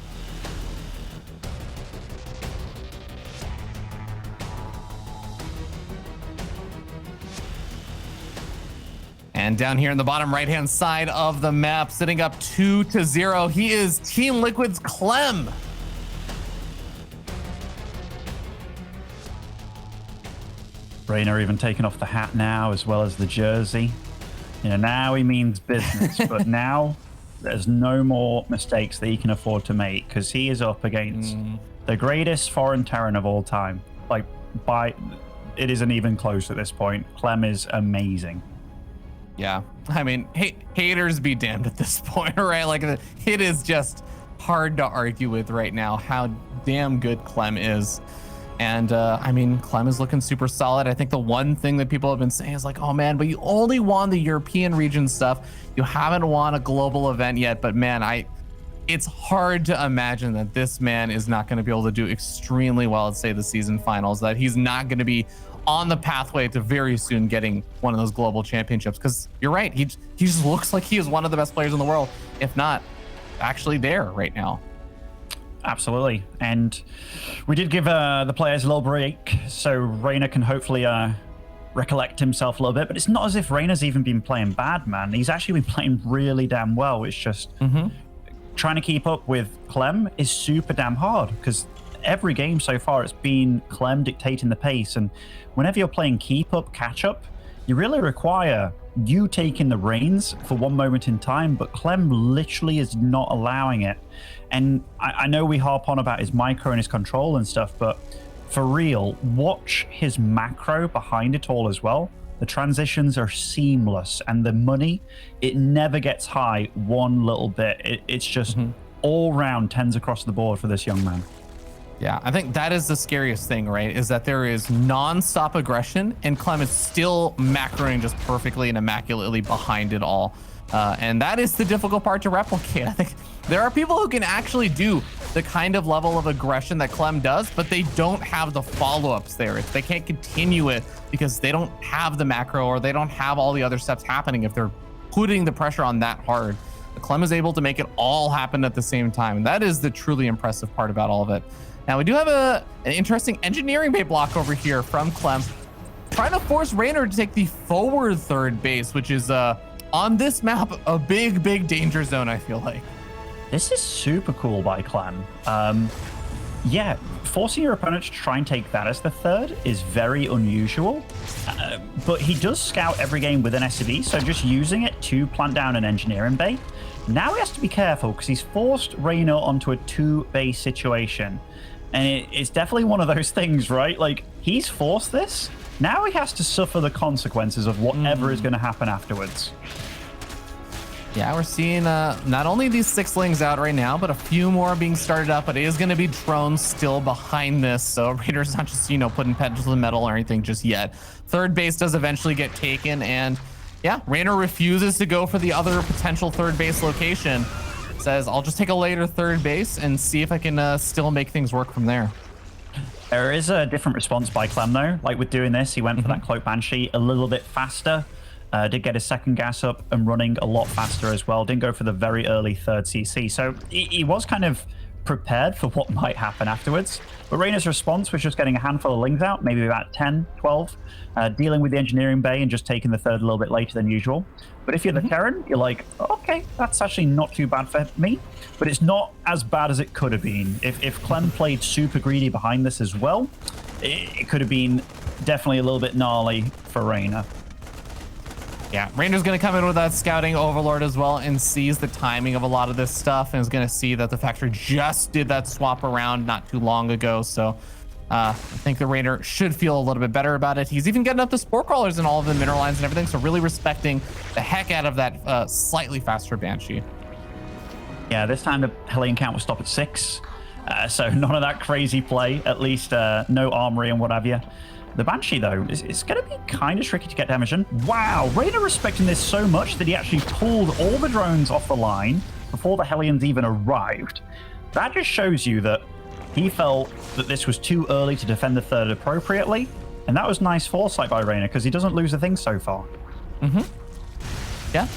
And down here in the bottom right-hand side of the map, sitting up 2-0, he is Team Liquid's Clem. Reynor even taking off the hat now, as well as the jersey. You know, now he means business, but now there's no more mistakes that he can afford to make, because he is up against the greatest foreign Terran of all time. It isn't even close at this point. Clem is amazing. Yeah, I mean, haters be damned at this point, right? Like, it is just hard to argue with right now how damn good Clem is. And I mean, Clem is looking super solid. I think the one thing that people have been saying is like, oh man, but you only won the European region stuff. You haven't won a global event yet. But man, it's hard to imagine that this man is not going to be able to do extremely well at, say, the season finals, that he's not going to be on the pathway to very soon getting one of those global championships. Because you're right, he just looks like he is one of the best players in the world, if not actually there right now. Absolutely. And we did give the players a little break, so Reynor can hopefully recollect himself a little bit. But it's not as if Reynor's even been playing bad, man. He's actually been playing really damn well. It's just trying to keep up with Clem is super damn hard, because every game so far it's been Clem dictating the pace. And whenever you're playing keep up, catch up, you really require you taking the reins for one moment in time, but Clem literally is not allowing it. And I know we harp on about his micro and his control and stuff, but for real, watch his macro behind it all as well. The transitions are seamless, and the money, it never gets high one little bit. It's just all round tens across the board for this young man. Yeah, I think that is the scariest thing, right? Is that there is non-stop aggression, and Clem is still macroing just perfectly and immaculately behind it all. And that is the difficult part to replicate. I think there are people who can actually do the kind of level of aggression that Clem does, but they don't have the follow-ups there. They can't continue it because they don't have the macro, or they don't have all the other steps happening if they're putting the pressure on that hard. But Clem is able to make it all happen at the same time. And that is the truly impressive part about all of it. Now, we do have an interesting engineering bay block over here from Clem, trying to force Reynor to take the forward third base, which is on this map a big danger zone, I feel like. This is super cool by Clem. Yeah, forcing your opponent to try and take that as the third is very unusual, but he does scout every game with an SCV, so just using it to plant down an engineering bay. Now he has to be careful, because he's forced Reynor onto a 2-base situation. And it's definitely one of those things, right? Like, he's forced this. Now he has to suffer the consequences of whatever is going to happen afterwards. Yeah, we're seeing not only these 6-lings out right now, but a few more being started up. But it is going to be drones still behind this. So Raider's not just, putting pedal to the metal or anything just yet. Third base does eventually get taken. And yeah, Reynor refuses to go for the other potential third base location. Says, I'll just take a later third base and see if I can still make things work from there. There is a different response by Clem, though. Like, with doing this, he went for that Cloak Banshee a little bit faster. Did get his second gas up and running a lot faster as well. Didn't go for the very early third CC. So he was kind of prepared for what might happen afterwards. But Reynor's response was just getting a handful of lings out, maybe about 10, 12, dealing with the engineering bay and just taking the third a little bit later than usual. But if you're the Terran, you're like, okay, that's actually not too bad for me. But it's not as bad as it could have been. If Clem played super greedy behind this as well, it could have been definitely a little bit gnarly for Reynor. Yeah, Reynor's going to come in with that scouting overlord as well and sees the timing of a lot of this stuff, and is going to see that the factory just did that swap around not too long ago. So I think the Reynor should feel a little bit better about it. He's even getting up the Spore Crawlers and all of the mineral lines and everything, so really respecting the heck out of that slightly faster Banshee. Yeah, this time the Hellion count will stop at 6. So none of that crazy play, at least no armory and what have you. The Banshee, though, it's going to be kind of tricky to get damage in. Wow, Reynor respecting this so much that he actually pulled all the drones off the line before the Hellions even arrived. That just shows you that he felt that this was too early to defend the third appropriately, and that was nice foresight by Reynor because he doesn't lose a thing so far. Yeah.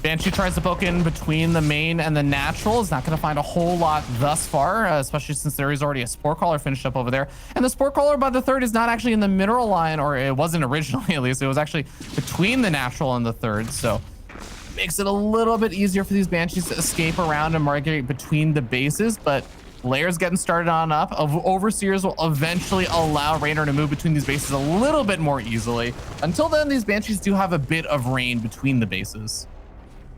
Banshee tries to poke in between the main and the natural. Is not going to find a whole lot thus far, especially since there is already a Spore Crawler finished up over there. And the Spore Crawler by the third is not actually in the mineral line, or it wasn't originally at least. It was actually between the natural and the third. So makes it a little bit easier for these Banshees to escape around and migrate between the bases. But layers getting started on up. Overseers will eventually allow Reynor to move between these bases a little bit more easily. Until then, these Banshees do have a bit of rain between the bases.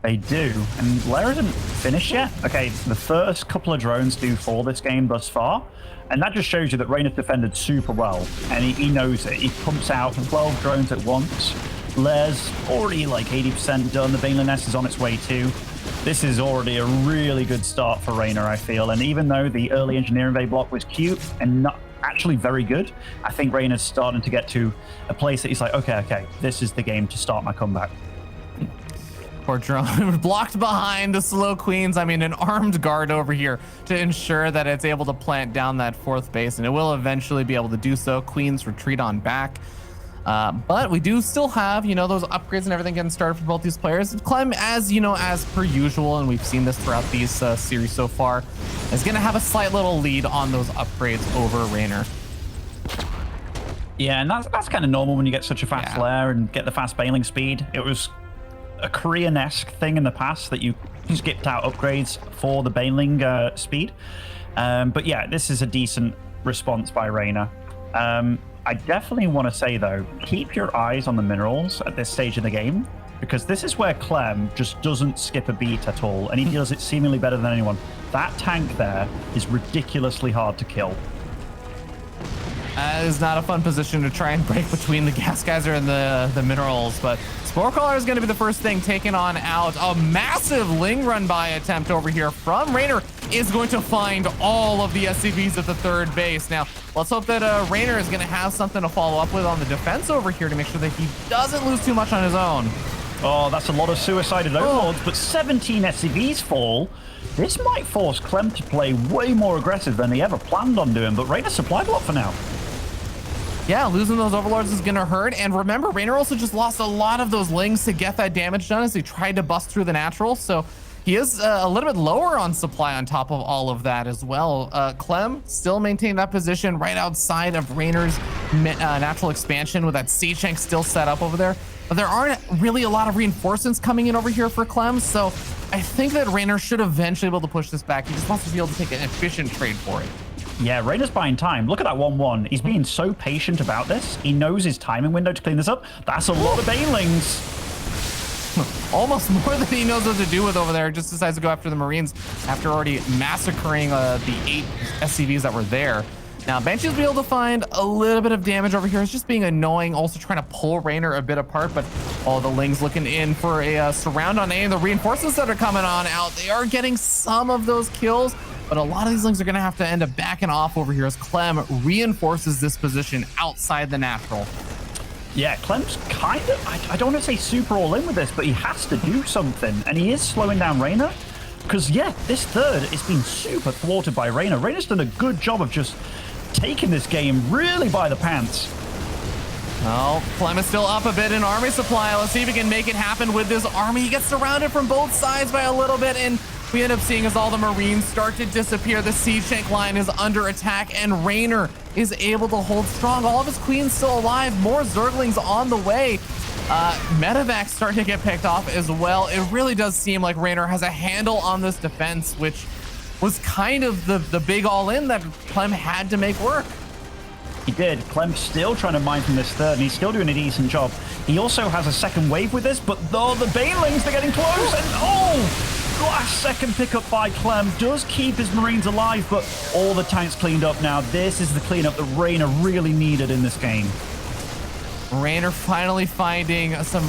They do, and Lair isn't finished yet. Okay, the first couple of drones do fall this game thus far, and that just shows you that Reynor's defended super well, and he knows it. He pumps out 12 drones at once. Lair's already like 80% done. The Baneling Nest is on its way too. This is already a really good start for Reynor, I feel, and even though the early engineering bay block was cute and not actually very good, I think Reynor's starting to get to a place that he's like, okay, this is the game to start my comeback. Poor drone blocked behind the slow Queens. I mean, an armed guard over here to ensure that it's able to plant down that fourth base, and it will eventually be able to do so. Queens retreat on back. But we do still have, those upgrades and everything getting started for both these players. Clem, as per usual, and we've seen this throughout these series so far, is going to have a slight little lead on those upgrades over Reynor. Yeah, and that's kind of normal when you get such a fast flare and get the fast bailing speed. It was a Korean-esque thing in the past that you skipped out upgrades for the bailing speed. But yeah, this is a decent response by Reynor. I definitely want to say, though, keep your eyes on the minerals at this stage of the game, because this is where Clem just doesn't skip a beat at all, and he does it seemingly better than anyone. That tank there is ridiculously hard to kill. That is not a fun position to try and break between the gas geyser and the minerals, but Spore Crawler is going to be the first thing taken on out. A massive Ling run by attempt over here from Reynor is going to find all of the SCVs at the third base. Now, let's hope that Reynor is going to have something to follow up with on the defense over here to make sure that he doesn't lose too much on his own. Oh, that's a lot of suicided overlords, but 17 SCVs fall. This might force Clem to play way more aggressive than he ever planned on doing, but Reynor's supply block for now. Yeah, losing those overlords is gonna hurt. And remember, Reynor also just lost a lot of those Lings to get that damage done as he tried to bust through the natural. So he is a little bit lower on supply on top of all of that as well. Clem still maintaining that position right outside of Reynor's natural expansion with that siege tank still set up over there. But there aren't really a lot of reinforcements coming in over here for Clem. So I think that Reynor should eventually be able to push this back. He just wants to be able to take an efficient trade for it. Yeah, Reynor's buying time. Look at that 1-1. He's being so patient about this. He knows his timing window to clean this up. That's a lot of Banelings. Almost more than he knows what to do with over there. Just decides to go after the Marines after already massacring the 8 SCVs that were there. Now, Banshee's be able to find a little bit of damage over here. It's just being annoying, also trying to pull Reynor a bit apart, but all the Lings looking in for a surround on A, and the reinforcements that are coming on out, they are getting some of those kills. But a lot of these Lings are going to have to end up backing off over here as Clem reinforces this position outside the natural. Yeah, Clem's kind of, I don't want to say super all in with this, but he has to do something. And he is slowing down Reynor. Because, yeah, this third is being super thwarted by Reynor. Reynor's done a good job of just taking this game really by the pants. Well, Clem is still up a bit in army supply. Let's see if he can make it happen with this army. He gets surrounded from both sides by a little bit, and we end up seeing as all the Marines start to disappear. The siege tank line is under attack, and Reynor is able to hold strong. All of his queens still alive. More Zerglings on the way. Medevac starting to get picked off as well. It really does seem like Reynor has a handle on this defense, which was kind of the big all-in that Clem had to make work. He did. Clem's still trying to mine from this third, and he's still doing a decent job. He also has a second wave with this, but though the Banelings, they're getting close, and oh! Glass second pickup by Clem does keep his Marines alive, but all the tanks cleaned up now. This is the cleanup that Reynor really needed in this game. Reynor finally finding some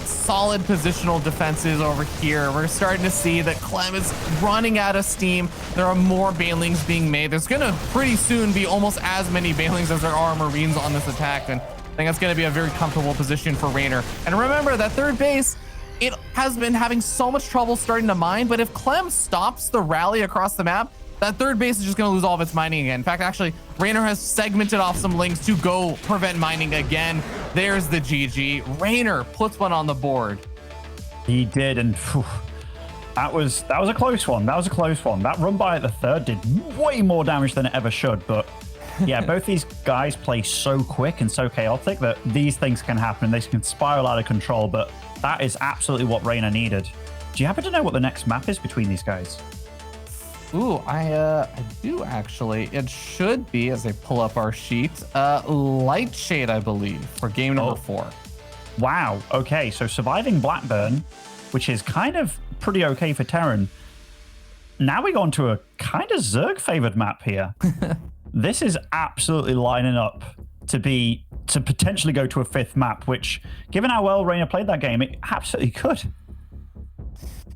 solid positional defenses over here. We're starting to see that Clem is running out of steam. There are more Banelings being made. There's going to pretty soon be almost as many Banelings as there are Marines on this attack, and I think that's going to be a very comfortable position for Reynor. And remember, that third base, it has been having so much trouble starting to mine, but if Clem stops the rally across the map, that third base is just going to lose all of its mining again. In fact, actually, Reynor has segmented off some links to go prevent mining again. There's the GG. Reynor puts one on the board. He did, and phew, that was a close one. That was a close one. That run by at the third did way more damage than it ever should, but yeah, both these guys play so quick and so chaotic that these things can happen. They can spiral out of control, but that is absolutely what Reynor needed. Do you happen to know what the next map is between these guys? Ooh, I do actually. It should be, as I pull up our sheet, Lightshade, I believe, for game number 4. Wow. Okay, so surviving Blackburn, which is kind of pretty okay for Terran. Now we go on to a kind of Zerg favored map here. This is absolutely lining up to potentially go to a 5th map, which, given how well Reynor played that game, it absolutely could.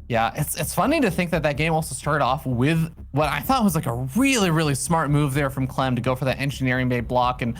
Yeah, it's funny to think that that game also started off with what I thought was like a really, really smart move there from Clem to go for that engineering bay block. And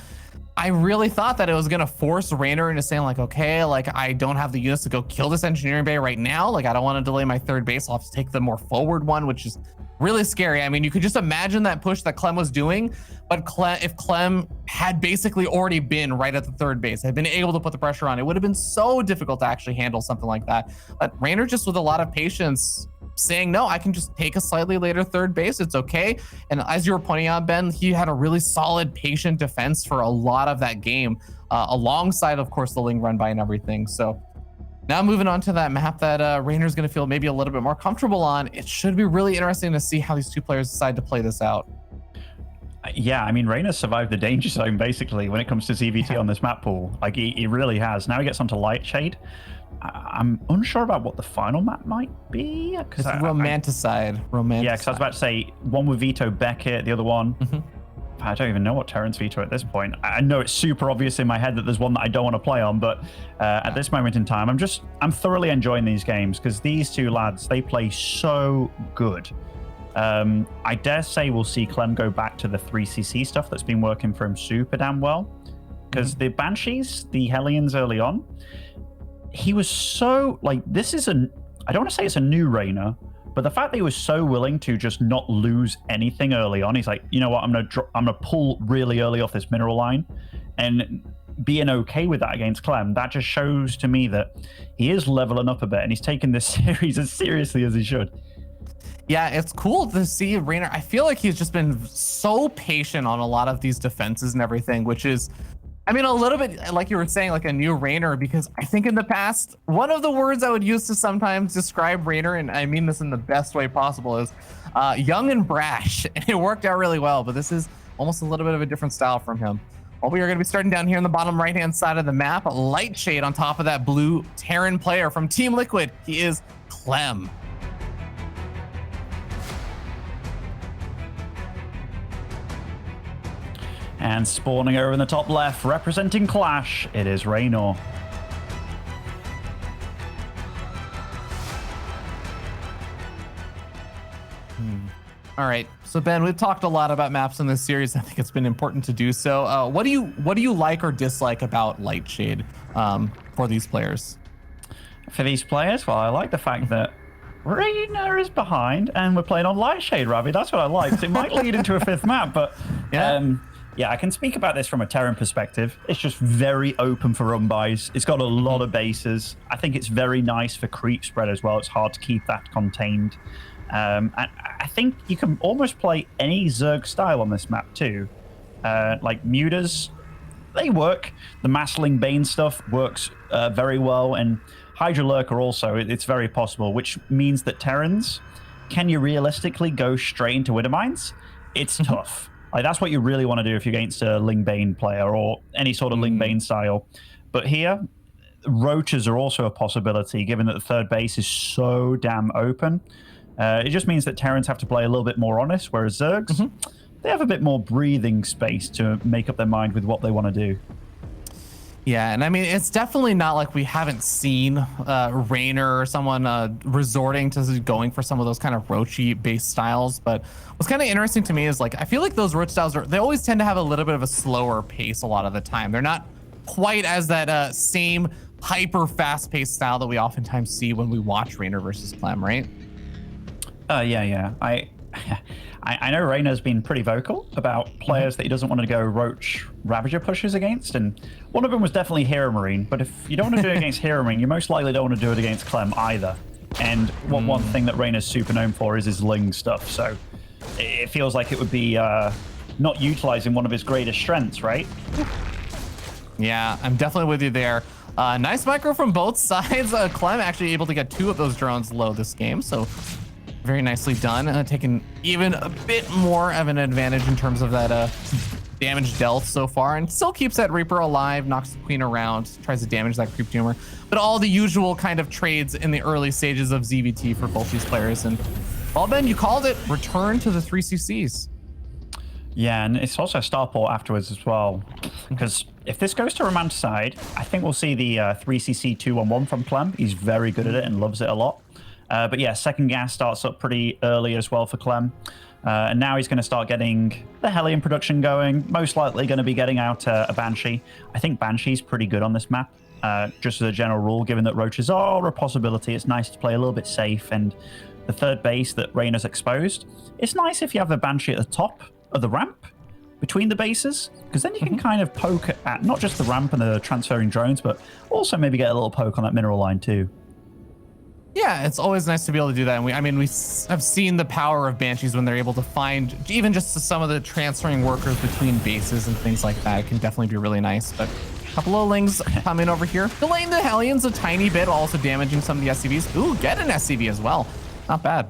I really thought that it was going to force Reynor into saying like, okay, like I don't have the units to go kill this engineering bay right now. Like I don't want to delay my third base. I'll have to take the more forward one, which is really scary. I mean, you could just imagine that push that Clem was doing, but if Clem had basically already been right at the third base, had been able to put the pressure on, it would have been so difficult to actually handle something like that. But Reynor just with a lot of patience saying, no, I can just take a slightly later third base. It's okay. And as you were pointing out, Ben, he had a really solid patient defense for a lot of that game, alongside, of course, the Ling run by and everything. So now moving on to that map that Reynor's going to feel maybe a little bit more comfortable on. It should be really interesting to see how these two players decide to play this out. Yeah, I mean, Reynor survived the danger zone, basically, when it comes to CVT on this map pool. Like, he really has. Now he gets onto Lightshade. I'm unsure about what the final map might be. It's Romanticide. Yeah, because I was about to say, one with Vito Beckett, the other one. I don't even know what Terran's Veto at this point. I know it's super obvious in my head that there's one that I don't want to play on, but at this moment in time, I'm thoroughly enjoying these games because these two lads, they play so good. I dare say we'll see Clem go back to the 3cc stuff that's been working for him super damn well. Because the Banshees, the Hellions early on, he was so, like, I don't want to say it's a new Reynor, but the fact that he was so willing to just not lose anything early on, he's like, you know what, I'm gonna pull really early off this mineral line, and being okay with that against Clem, that just shows to me that he is leveling up a bit and he's taking this series as seriously as he should. Yeah, it's cool to see Reynor. I feel like he's just been so patient on a lot of these defenses and everything, which is, I mean, a little bit like you were saying, like a new Reynor, because I think in the past, one of the words I would use to sometimes describe Reynor, and I mean this in the best way possible, is young and brash, and it worked out really well, but this is almost a little bit of a different style from him. Well, we are going to be starting down here in the bottom right-hand side of the map. Lightshade on top of that blue Terran player from Team Liquid. He is Clem. And spawning over in the top left, representing Clash, it is Reynor. All right, so Ben, we've talked a lot about maps in this series. I think it's been important to do so. What do you like or dislike about Lightshade for these players? For these players, well, I like the fact that Reynor is behind and we're playing on Lightshade, Ravi. That's what I like. It might lead into a 5th map, but yeah, I can speak about this from a Terran perspective. It's just very open for run buys. It's got a lot of bases. I think it's very nice for creep spread as well. It's hard to keep that contained. And I think you can almost play any Zerg style on this map too. Like Mutas, they work. The Massling Bane stuff works very well. And Hydra Lurker also, it's very possible, which means that Terrans, can you realistically go straight into Widowmines? It's tough. Like, that's what you really want to do if you're against a Ling Bane player or any sort of Ling Bane style. But here, roaches are also a possibility, given that the third base is so damn open. It just means that Terrans have to play a little bit more honest, whereas Zergs, they have a bit more breathing space to make up their mind with what they want to do. Yeah, and I mean, it's definitely not like we haven't seen Reynor or someone resorting to going for some of those kind of Roachy-based styles. But what's kind of interesting to me is, like, I feel like those Roach styles, they always tend to have a little bit of a slower pace a lot of the time. They're not quite as that same hyper fast-paced style that we oftentimes see when we watch Reynor versus Clem, right? Yeah. I know Reynor's been pretty vocal about players that he doesn't want to go Roach Ravager pushes against, and one of them was definitely Hero Marine. But if you don't want to do it against Hero Marine, you most likely don't want to do it against Clem either. And one thing that Reynor's super known for is his Ling stuff, so it feels like it would be not utilizing one of his greatest strengths, right? Yeah, I'm definitely with you there. Nice micro from both sides. Clem actually able to get 2 of those drones low this game, so very nicely done. Taking even a bit more of an advantage in terms of that damage dealt so far, and still keeps that Reaper alive, knocks the Queen around, tries to damage that Creep Tumor. But all the usual kind of trades in the early stages of ZVT for both these players. And well, Ben, you called it. Return to the 3CCs. Yeah, and it's also a starport afterwards as well. Because if this goes to Romanticide, I think we'll see the 3CC 2-1-1 from Clem. He's very good at it and loves it a lot. But yeah, second gas starts up pretty early as well for Clem. And now he's going to start getting the Hellion production going. Most likely going to be getting out a Banshee. I think Banshee's pretty good on this map. Just as a general rule, given that Roaches are a possibility, it's nice to play a little bit safe. And the third base that Reynor's exposed, it's nice if you have a Banshee at the top of the ramp between the bases, because then you can kind of poke at not just the ramp and the transferring drones, but also maybe get a little poke on that mineral line too. Yeah, it's always nice to be able to do that. And we have seen the power of Banshees when they're able to find even just some of the transferring workers between bases and things like that. It can definitely be really nice. But a couple of Lings come in over here, delaying the Hellions a tiny bit, while also damaging some of the SCVs. Ooh, get an SCV as well. Not bad.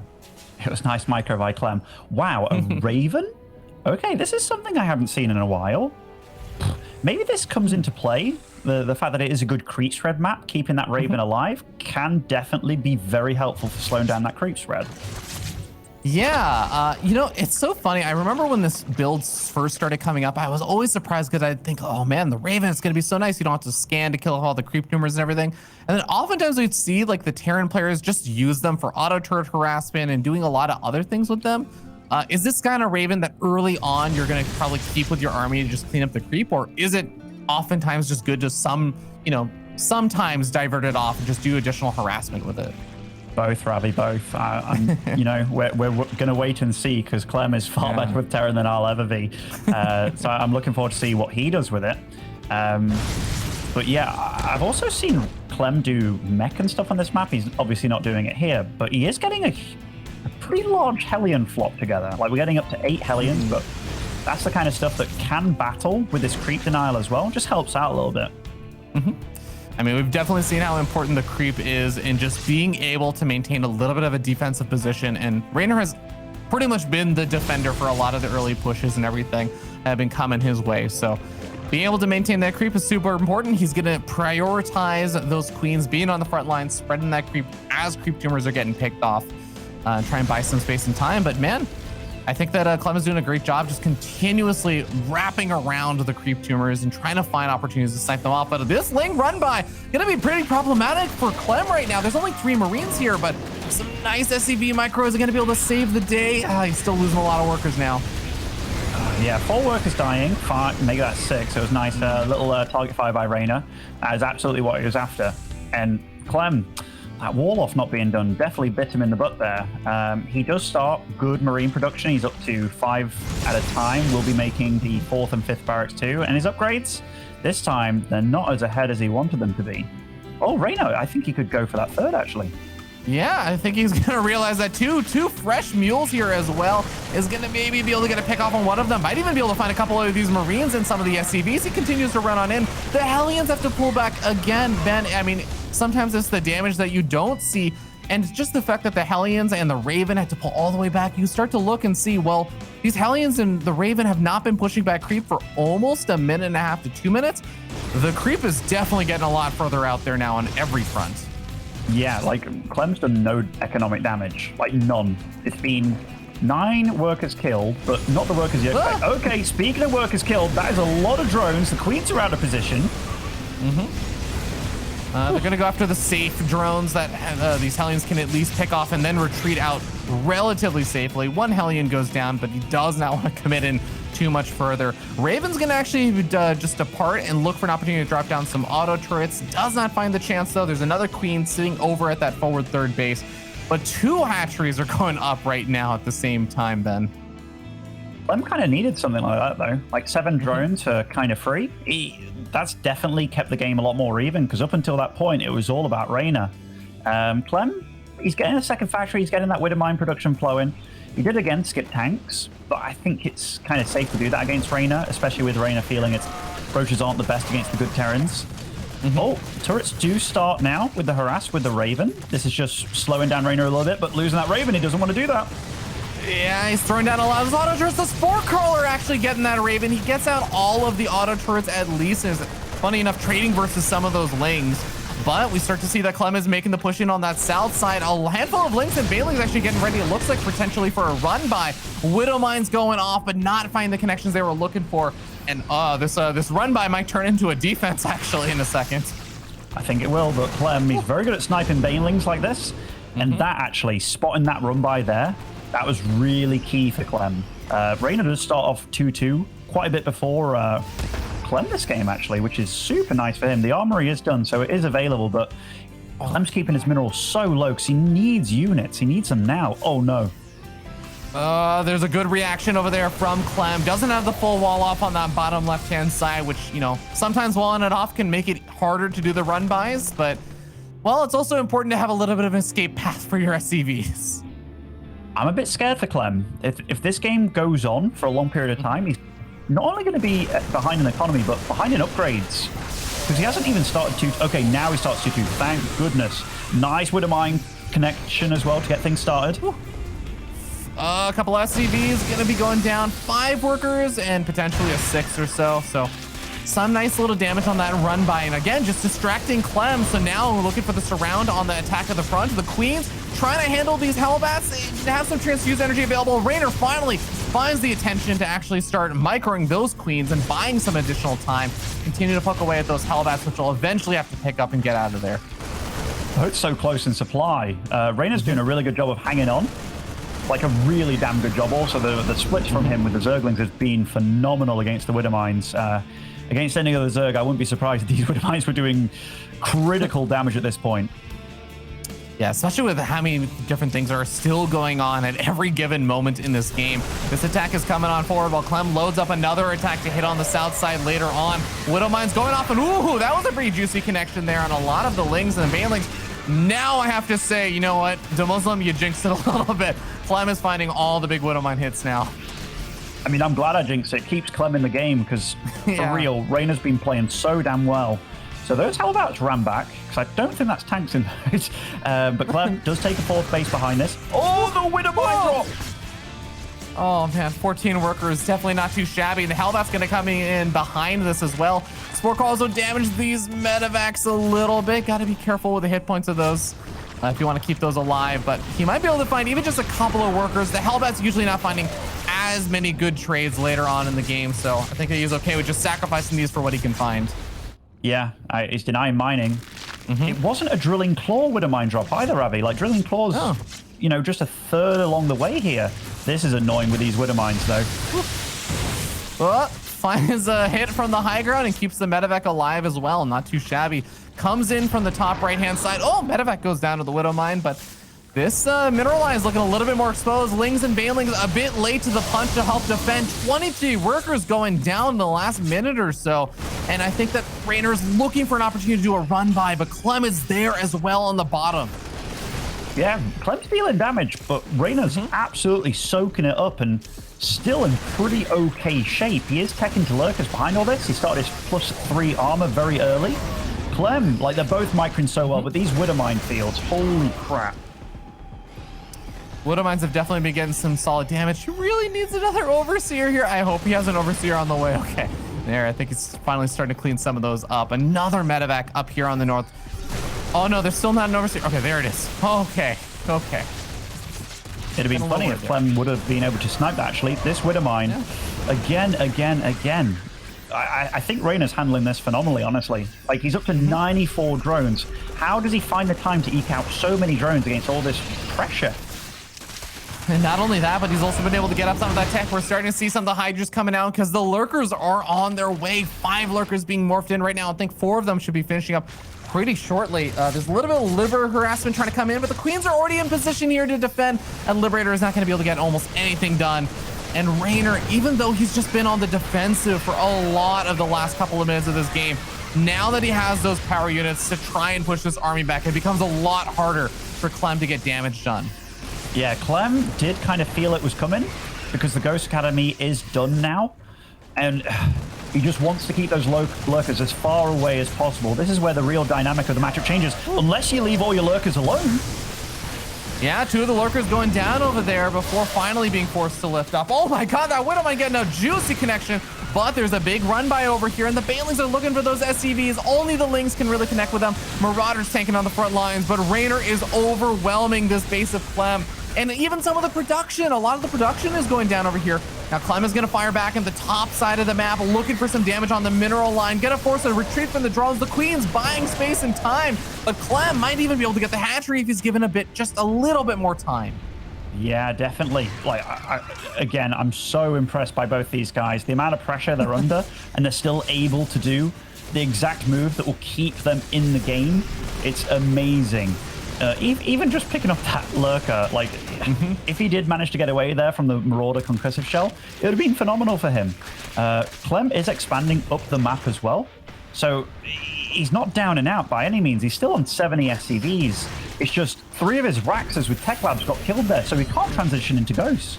It was nice micro by Clem. Wow, a Raven? Okay, this is something I haven't seen in a while. Maybe this comes into play. The fact that it is a good creep spread map, keeping that Raven alive, can definitely be very helpful for slowing down that creep spread. Yeah, you know, it's so funny. I remember when this build first started coming up, I was always surprised because I'd think, oh man, the Raven is going to be so nice. You don't have to scan to kill all the creep tumors and everything. And then oftentimes we'd see like the Terran players just use them for auto turret harassment and doing a lot of other things with them. Is this kind of Raven that early on you're going to probably keep with your army to just clean up the creep, or is it oftentimes just good to sometimes divert it off and just do additional harassment with it? Both, Ravi, both. You know, we're going to wait and see, because Clem is far better with Terran than I'll ever be. So I'm looking forward to see what he does with it. But yeah, I've also seen Clem do mech and stuff on this map. He's obviously not doing it here, but he is getting a pretty large Hellion flop together. Like, we're getting up to 8 Hellions, but that's the kind of stuff that can battle with this creep denial as well. Just helps out a little bit. I mean, we've definitely seen how important the creep is in just being able to maintain a little bit of a defensive position. And Reynor has pretty much been the defender for a lot of the early pushes and everything that have been coming his way. So being able to maintain that creep is super important. He's going to prioritize those queens being on the front line, spreading that creep as creep tumors are getting picked off, try and buy some space and time. But man, I think that Clem is doing a great job just continuously wrapping around the creep tumors and trying to find opportunities to snipe them off. But this Ling run by gonna be pretty problematic for Clem right now. There's only 3 Marines here, but some nice SCV micros are gonna be able to save the day. He's still losing a lot of workers now. Yeah, 4 workers dying, 5, maybe that's 6. It was nice, little target fire by Reynor. That is absolutely what he was after. And Clem, that wall off not being done definitely bit him in the butt there. He does start good Marine production. He's up to 5 at a time. We'll be making the 4th and 5th barracks too. And his upgrades, this time, they're not as ahead as he wanted them to be. Oh, Reynor, I think he could go for that 3rd, actually. Yeah, I think he's going to realize that two fresh mules here as well is going to maybe be able to get a pick off on one of them. Might even be able to find a couple of these Marines and some of the SCVs. He continues to run on in. The Hellions have to pull back again, Ben. I mean, sometimes it's the damage that you don't see. And just the fact that the Hellions and the Raven had to pull all the way back, you start to look and see, well, these Hellions and the Raven have not been pushing back creep for almost 1.5 minutes to 2 minutes. The creep is definitely getting a lot further out there now on every front. Yeah, like Clem's done no economic damage, like none. It's been 9 workers killed, but not the workers you expect. Okay, speaking of workers killed, that is a lot of drones. The queens are out of position. They're going to go after the safe drones that these Hellions can at least pick off and then retreat out relatively safely. One Hellion goes down, but he does not want to commit in too much further. Raven's going to actually just depart and look for an opportunity to drop down some auto turrets. Does not find the chance, though. There's another queen sitting over at that forward third base, but 2 hatcheries are going up right now at the same time, Ben. Clem kind of needed something like that, though. Like 7 drones are kind of free. That's definitely kept the game a lot more even, because up until that point, it was all about Reynor. Clem, he's getting a second factory. He's getting that Widow Mine production flowing. He did again skip tanks, but I think it's kind of safe to do that against Reynor, especially with Reynor feeling its approaches aren't the best against the good Terrans. Oh, turrets do start now with the harass with the Raven. This is just slowing down Reynor a little bit, but losing that Raven, he doesn't want to do that. Yeah, he's throwing down a lot of his auto turrets. The Spore Crawler actually getting that Raven. He gets out all of the auto turrets at least. And is funny enough trading versus some of those Lings. But we start to see that Clem is making the push in on that south side. A handful of Lings and Banelings actually getting ready. It looks like potentially for a run by. Widow Mines going off, but not finding the connections they were looking for. And this run by might turn into a defense actually in a second. I think it will, but Clem, he's very good at sniping Banelings like this. And that actually, spotting that run by there, that was really key for Clem. Reynor does start off 2-2 quite a bit before Clem this game, actually, which is super nice for him. The armory is done, so it is available, but Clem's keeping his minerals so low because he needs units. He needs them now. Oh, no. There's a good reaction over there from Clem. Doesn't have the full wall off on that bottom left-hand side, which, you know, sometimes walling it off can make it harder to do the run-bys, but, well, it's also important to have a little bit of an escape path for your SCVs. I'm a bit scared for Clem. If this game goes on for a long period of time, he's not only going to be behind in economy, but behind in upgrades. Because he hasn't even started 2... Okay, now he starts 2-2. Thank goodness. Nice Widow Mine connection as well to get things started. A couple SCVs going to be going down. 5 workers and potentially a 6 or so. So some nice little damage on that run by. And again, just distracting Clem. So now we're looking for the surround on the attack of the front. The Queens trying to handle these Hellbats. They have some transfuse energy available. Reynor finally finds the attention to actually start microing those Queens and buying some additional time. Continue to poke away at those Hellbats, which will eventually have to pick up and get out of there. Oh, it's so close in supply. Reynor's doing a really good job of hanging on. Like a really damn good job. Also, the splits from him with the Zerglings has been phenomenal against the Widow Mines. Against any other Zerg, I wouldn't be surprised if these Widow Mines were doing critical damage at this point. Yeah, especially with how many different things are still going on at every given moment in this game. This attack is coming on forward while Clem loads up another attack to hit on the south side later on. Widow Mine's going off, and ooh, that was a pretty juicy connection there on a lot of the Lings and the Banelings. Now I have to say, you know what? The Muslim, you jinxed it a little bit. Clem is finding all the big Widow Mine hits now. I mean, I'm glad I jinxed it. It keeps Clem in the game because, for real, Reynor's been playing so damn well. So those Hellbats ran back, because I don't think that's tanks in those. But Clem does take a 4th base behind this. Oh, the Widow Mine drop! Oh, man, 14 workers, definitely not too shabby. The Hellbat's going to come in behind this as well. Spore Calls will damage these medevacs a little bit. Got to be careful with the hit points of those if you want to keep those alive. But he might be able to find even just a couple of workers. The Hellbat's usually not finding as many good trades later on in the game. So I think he's okay with just sacrificing these for what he can find. Yeah, he's denying mining. It wasn't a Drilling Claw Widow Mine drop either, Ravi. Like, Drilling Claw's, you know, just a 3rd along the way here. This is annoying with these Widow Mines, though. Well, finds a hit from the high ground and keeps the medevac alive as well. Not too shabby. Comes in from the top right-hand side. Oh, medevac goes down to the Widow Mine, but this mineral line is looking a little bit more exposed. Lings and Banelings a bit late to the punch to help defend. 23 workers going down in the last minute or so. And I think that Reynor's looking for an opportunity to do a run by, but Clem is there as well on the bottom. Yeah, Clem's dealing damage, but Reynor's absolutely soaking it up and still in pretty okay shape. He is tech into lurkers behind all this. He started his +3 armor very early. Clem, like, they're both microing so well, but these Widow Mine fields, holy crap. Widow Mines have definitely been getting some solid damage. He really needs another Overseer here. I hope he has an Overseer on the way. Okay, there, I think he's finally starting to clean some of those up. Another medevac up here on the north. Oh no, there's still not an overseer. Okay, there it is. Okay. It'd have been funny if Clem would have been able to snipe that, actually. This Widowmine, again. I think Reynor's handling this phenomenally, honestly. Like, he's up to 94 drones. How does he find the time to eke out so many drones against all this pressure? And not only that, but he's also been able to get up some of that tech. We're starting to see some of the Hydras coming out because the Lurkers are on their way. 5 Lurkers being morphed in right now. I think 4 of them should be finishing up pretty shortly. There's a little bit of liver harassment trying to come in, but the Queens are already in position here to defend, and Liberator is not going to be able to get almost anything done. And Reynor, even though he's just been on the defensive for a lot of the last couple of minutes of this game, now that he has those power units to try and push this army back, it becomes a lot harder for Clem to get damage done. Yeah, Clem did kind of feel it was coming because the Ghost Academy is done now, and he just wants to keep those lurkers as far away as possible. This is where the real dynamic of the matchup changes, unless you leave all your lurkers alone. Yeah, 2 of the lurkers going down over there before finally being forced to lift up. Oh my god, that Widowmine getting a juicy connection, but there's a big run by over here, and the Banelings are looking for those SCVs. Only the Lings can really connect with them. Marauders tanking on the front lines, but Reynor is overwhelming this base of Clem. And even some of the production, a lot of the production is going down over here. Now Clem is going to fire back at the top side of the map, looking for some damage on the mineral line. Gonna force a retreat from the drones. The Queen's buying space and time, but Clem might even be able to get the hatchery if he's given just a little bit more time. Yeah, definitely. Like, again, I'm so impressed by both these guys. The amount of pressure they're under, and they're still able to do the exact move that will keep them in the game. It's amazing. Even just picking up that lurker, like, if he did manage to get away there from the Marauder concussive shell, it would have been phenomenal for him. Clem is expanding up the map as well, so he's not down and out by any means. He's still on 70 SCVs. It's just 3 of his Raxes with Tech Labs got killed there, so he can't transition into Ghosts.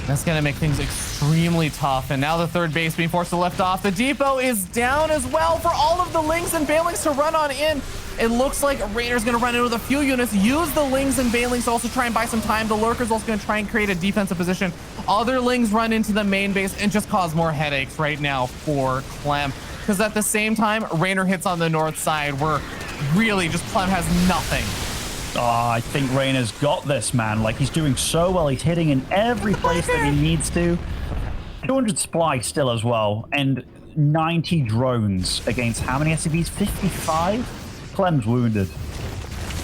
That's going to make things extremely tough. And now the 3rd base being forced to lift off. The depot is down as well for all of the Lings and Banelings to run on in. It looks like Reynor's going to run in with a few units, use the Lings and Banelings to also try and buy some time. The Lurker's also going to try and create a defensive position. Other Lings run into the main base and just cause more headaches right now for Clem. Because at the same time, Reynor hits on the north side where really just Clem has nothing. Oh, I think Reynor's got this, man. Like, he's doing so well. He's hitting in every place that he needs to. 200 supply still as well, and 90 drones against how many SCVs? 55? Clem's wounded.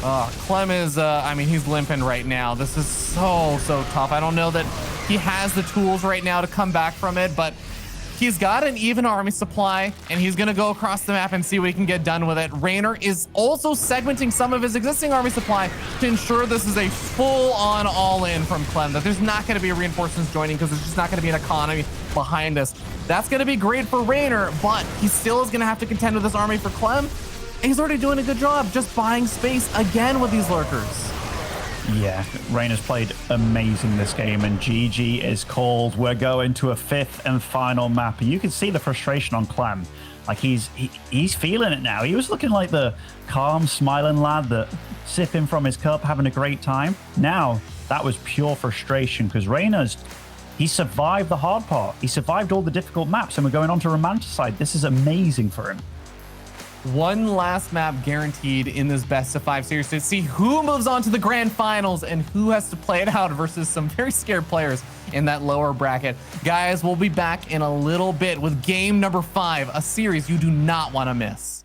Clem is, I mean, he's limping right now. This is so tough. I don't know that he has the tools right now to come back from it, but he's got an even army supply, and he's going to go across the map and see what he can get done with it. Reynor is also segmenting some of his existing army supply to ensure this is a full-on all-in from Clem, that there's not going to be reinforcements joining because there's just not going to be an economy behind us. That's going to be great for Reynor, but he still is going to have to contend with this army for Clem. And he's already doing a good job just buying space again with these lurkers. Yeah, Reynor's played amazing this game, and GG is called. We're going to a 5th and final map. You can see the frustration on Clem. Like, he's feeling it now. He was looking like the calm, smiling lad that sipping from his cup, having a great time. Now, that was pure frustration because he survived the hard part. He survived all the difficult maps, and we're going on to Romanticide. This is amazing for him. One last map guaranteed in this best of 5 series to see who moves on to the grand finals and who has to play it out versus some very scared players in that lower bracket. Guys, we'll be back in a little bit with game number 5, a series you do not want to miss.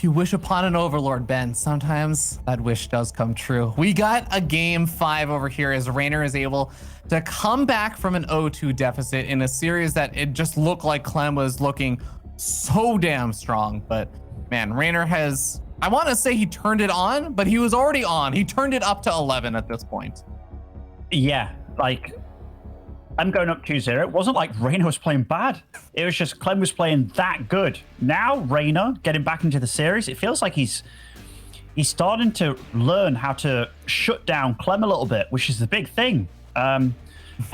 If you wish upon an overlord, Ben, sometimes that wish does come true. We got a game 5 over here as Reynor is able to come back from an 0-2 deficit in a series that it just looked like Clem was looking so damn strong. But man, Reynor has, I want to say he turned it on, but he was already on. He turned it up to 11 at this point. Yeah, like, I'm going up 2-0. It wasn't like Reynor was playing bad. It was just Clem was playing that good. Now Reynor getting back into the series, it feels like he's starting to learn how to shut down Clem a little bit, which is the big thing. And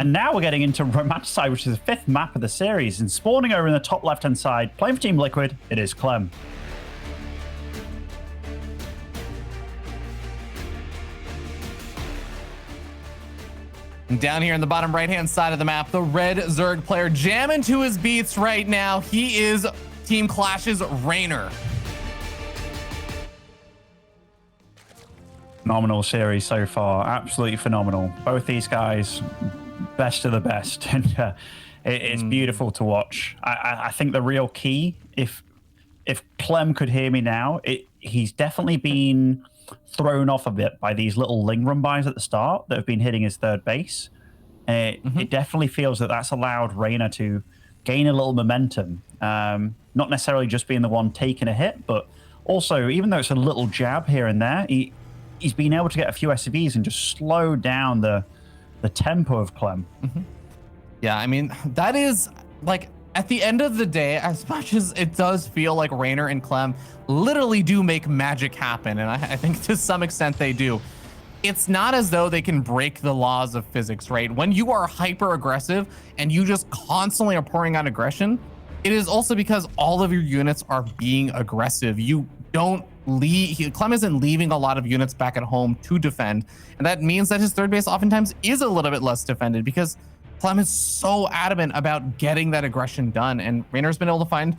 now we're getting into Romanticide, which is the 5th map of the series. And spawning over in the top left-hand side, playing for Team Liquid, it is Clem. And down here in the bottom right-hand side of the map, the red Zerg player jamming to his beats right now. He is Team Clash's Reynor. Phenomenal series so far. Absolutely phenomenal. Both these guys, best of the best. And it's beautiful to watch. I think the real key, if Clem could hear me now, he's definitely been thrown off a bit by these little Ling run bys at the start that have been hitting his third base. It definitely feels that that's allowed Reynor to gain a little momentum. Not necessarily just being the one taking a hit, but also, even though it's a little jab here and there, he's been able to get a few SCVs and just slow down the tempo of Clem. Yeah, I mean, that is like, at the end of the day, as much as it does feel like Reynor and Clem literally do make magic happen, and I think to some extent they do, it's not as though they can break the laws of physics, right? When you are hyper aggressive and you just constantly are pouring out aggression, it is also because all of your units are being aggressive. You don't leave, Clem isn't leaving a lot of units back at home to defend, and that means that his third base oftentimes is a little bit less defended because Clem is so adamant about getting that aggression done, and Reynor's been able to find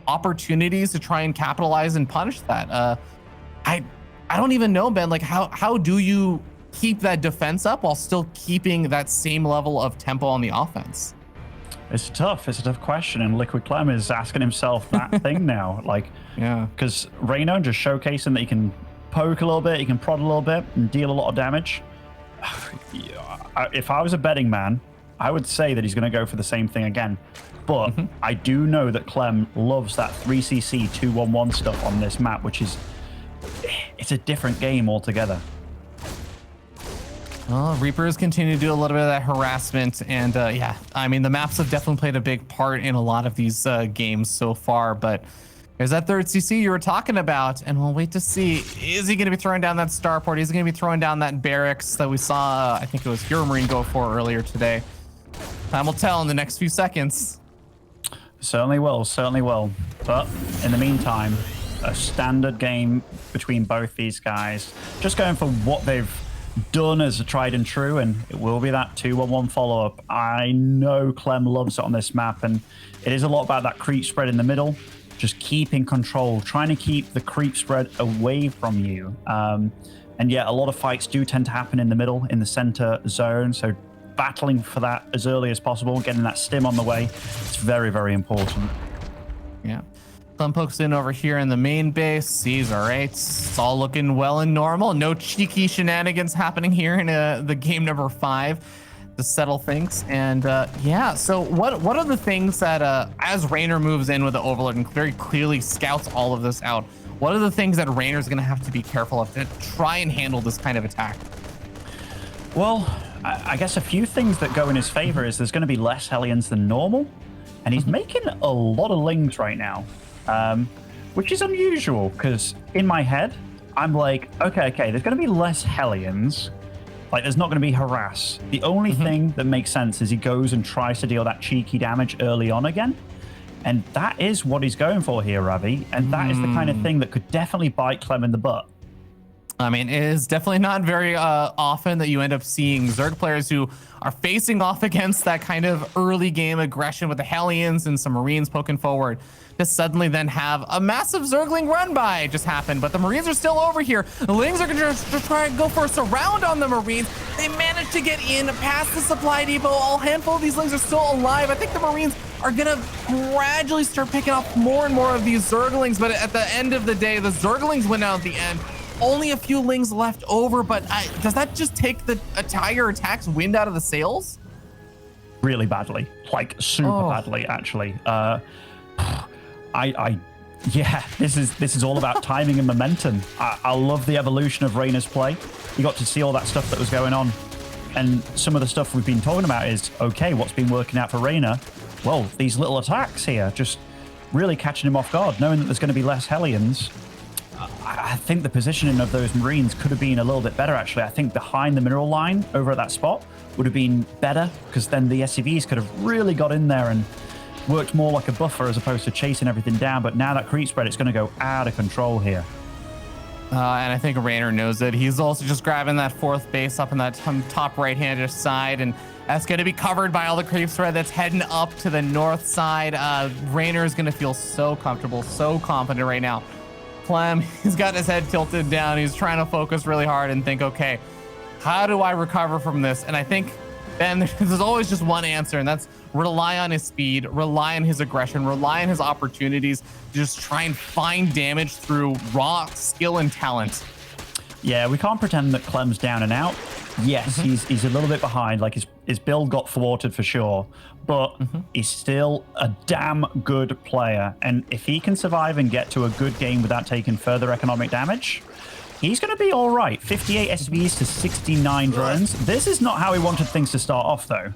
opportunities to try and capitalize and punish that. I don't even know, Ben, like how do you keep that defense up while still keeping that same level of tempo on the offense? It's tough question, and Liquid Clem is asking himself that thing now. Like, yeah, because Reynor just showcasing that he can poke a little bit, he can prod a little bit, and deal a lot of damage. If I was a betting man, I would say that he's going to go for the same thing again. But I do know that Clem loves that 3cc 2-1-1 stuff on this map, which is, it's a different game altogether. Well, Reapers continue to do a little bit of that harassment, and yeah, I mean, the maps have definitely played a big part in a lot of these games so far, but there's that third CC you were talking about, and we'll wait to see, is he going to be throwing down that starport? Is he going to be throwing down that barracks that we saw, I think it was Hero Marine go for earlier today? Time will tell in the next few seconds. Certainly will, certainly will. But in the meantime, a standard game between both these guys. Just going for what they've done as a tried and true, and it will be that 2-1-1 follow-up. I know Clem loves it on this map, and it is a lot about that creep spread in the middle, just keeping control, trying to keep the creep spread away from you. And yeah, a lot of fights do tend to happen in the middle, in the center zone, so battling for that as early as possible, getting that stim on the way, it's very, very important. Yeah. Clem pokes in over here in the main base, sees, all right, it's all looking well and normal. No cheeky shenanigans happening here in the game number 5 to settle things. And yeah, so what are the things that as Reynor moves in with the Overlord and very clearly scouts all of this out, what are the things that Reynor's going to have to be careful of to try and handle this kind of attack? Well, I guess a few things that go in his favor is there's going to be less Hellions than normal, and he's making a lot of Lings right now, which is unusual because in my head, I'm like, okay, there's going to be less Hellions. Like, there's not going to be harass. The only thing that makes sense is he goes and tries to deal that cheeky damage early on again. And that is what he's going for here, Ravi. And that is the kind of thing that could definitely bite Clem in the butt. I mean, it is definitely not very often that you end up seeing Zerg players who are facing off against that kind of early game aggression with the Hellions and some Marines poking forward to suddenly then have a massive Zergling run by just happen. But the Marines are still over here. The Lings are going to try and go for a surround on the Marines. They managed to get in past the supply depot. A handful of these Lings are still alive. I think the Marines are gonna gradually start picking up more and more of these Zerglings. But at the end of the day, the Zerglings win out at the end. Only a few Lings left over, but does that just take the entire attack's wind out of the sails? Really badly, like super badly, actually. Yeah, this is all about timing and momentum. I love the evolution of Reynor's play. You got to see all that stuff that was going on. And some of the stuff we've been talking about is, okay, what's been working out for Reynor? Well, these little attacks here, just really catching him off guard, knowing that there's going to be less Hellions. I think the positioning of those Marines could have been a little bit better, actually. I think behind the mineral line over at that spot would have been better, because then the SCVs could have really got in there and worked more like a buffer as opposed to chasing everything down. But now that creep spread, it's going to go out of control here. And I think Reynor knows it. He's also just grabbing that 4th base up in that top right-hand side, and that's going to be covered by all the creep spread that's heading up to the north side. Reynor is going to feel so comfortable, so confident right now. Clem, he's got his head tilted down. He's trying to focus really hard and think, okay, how do I recover from this? And I think then there's always just one answer, and that's rely on his speed, rely on his aggression, rely on his opportunities, just try and find damage through raw skill and talent. Yeah, we can't pretend that Clem's down and out. Yes, he's a little bit behind, like his build got thwarted for sure, but he's still a damn good player. And if he can survive and get to a good game without taking further economic damage, he's going to be all right. 58 SBs to 69 drones. This is not how he wanted things to start off, though.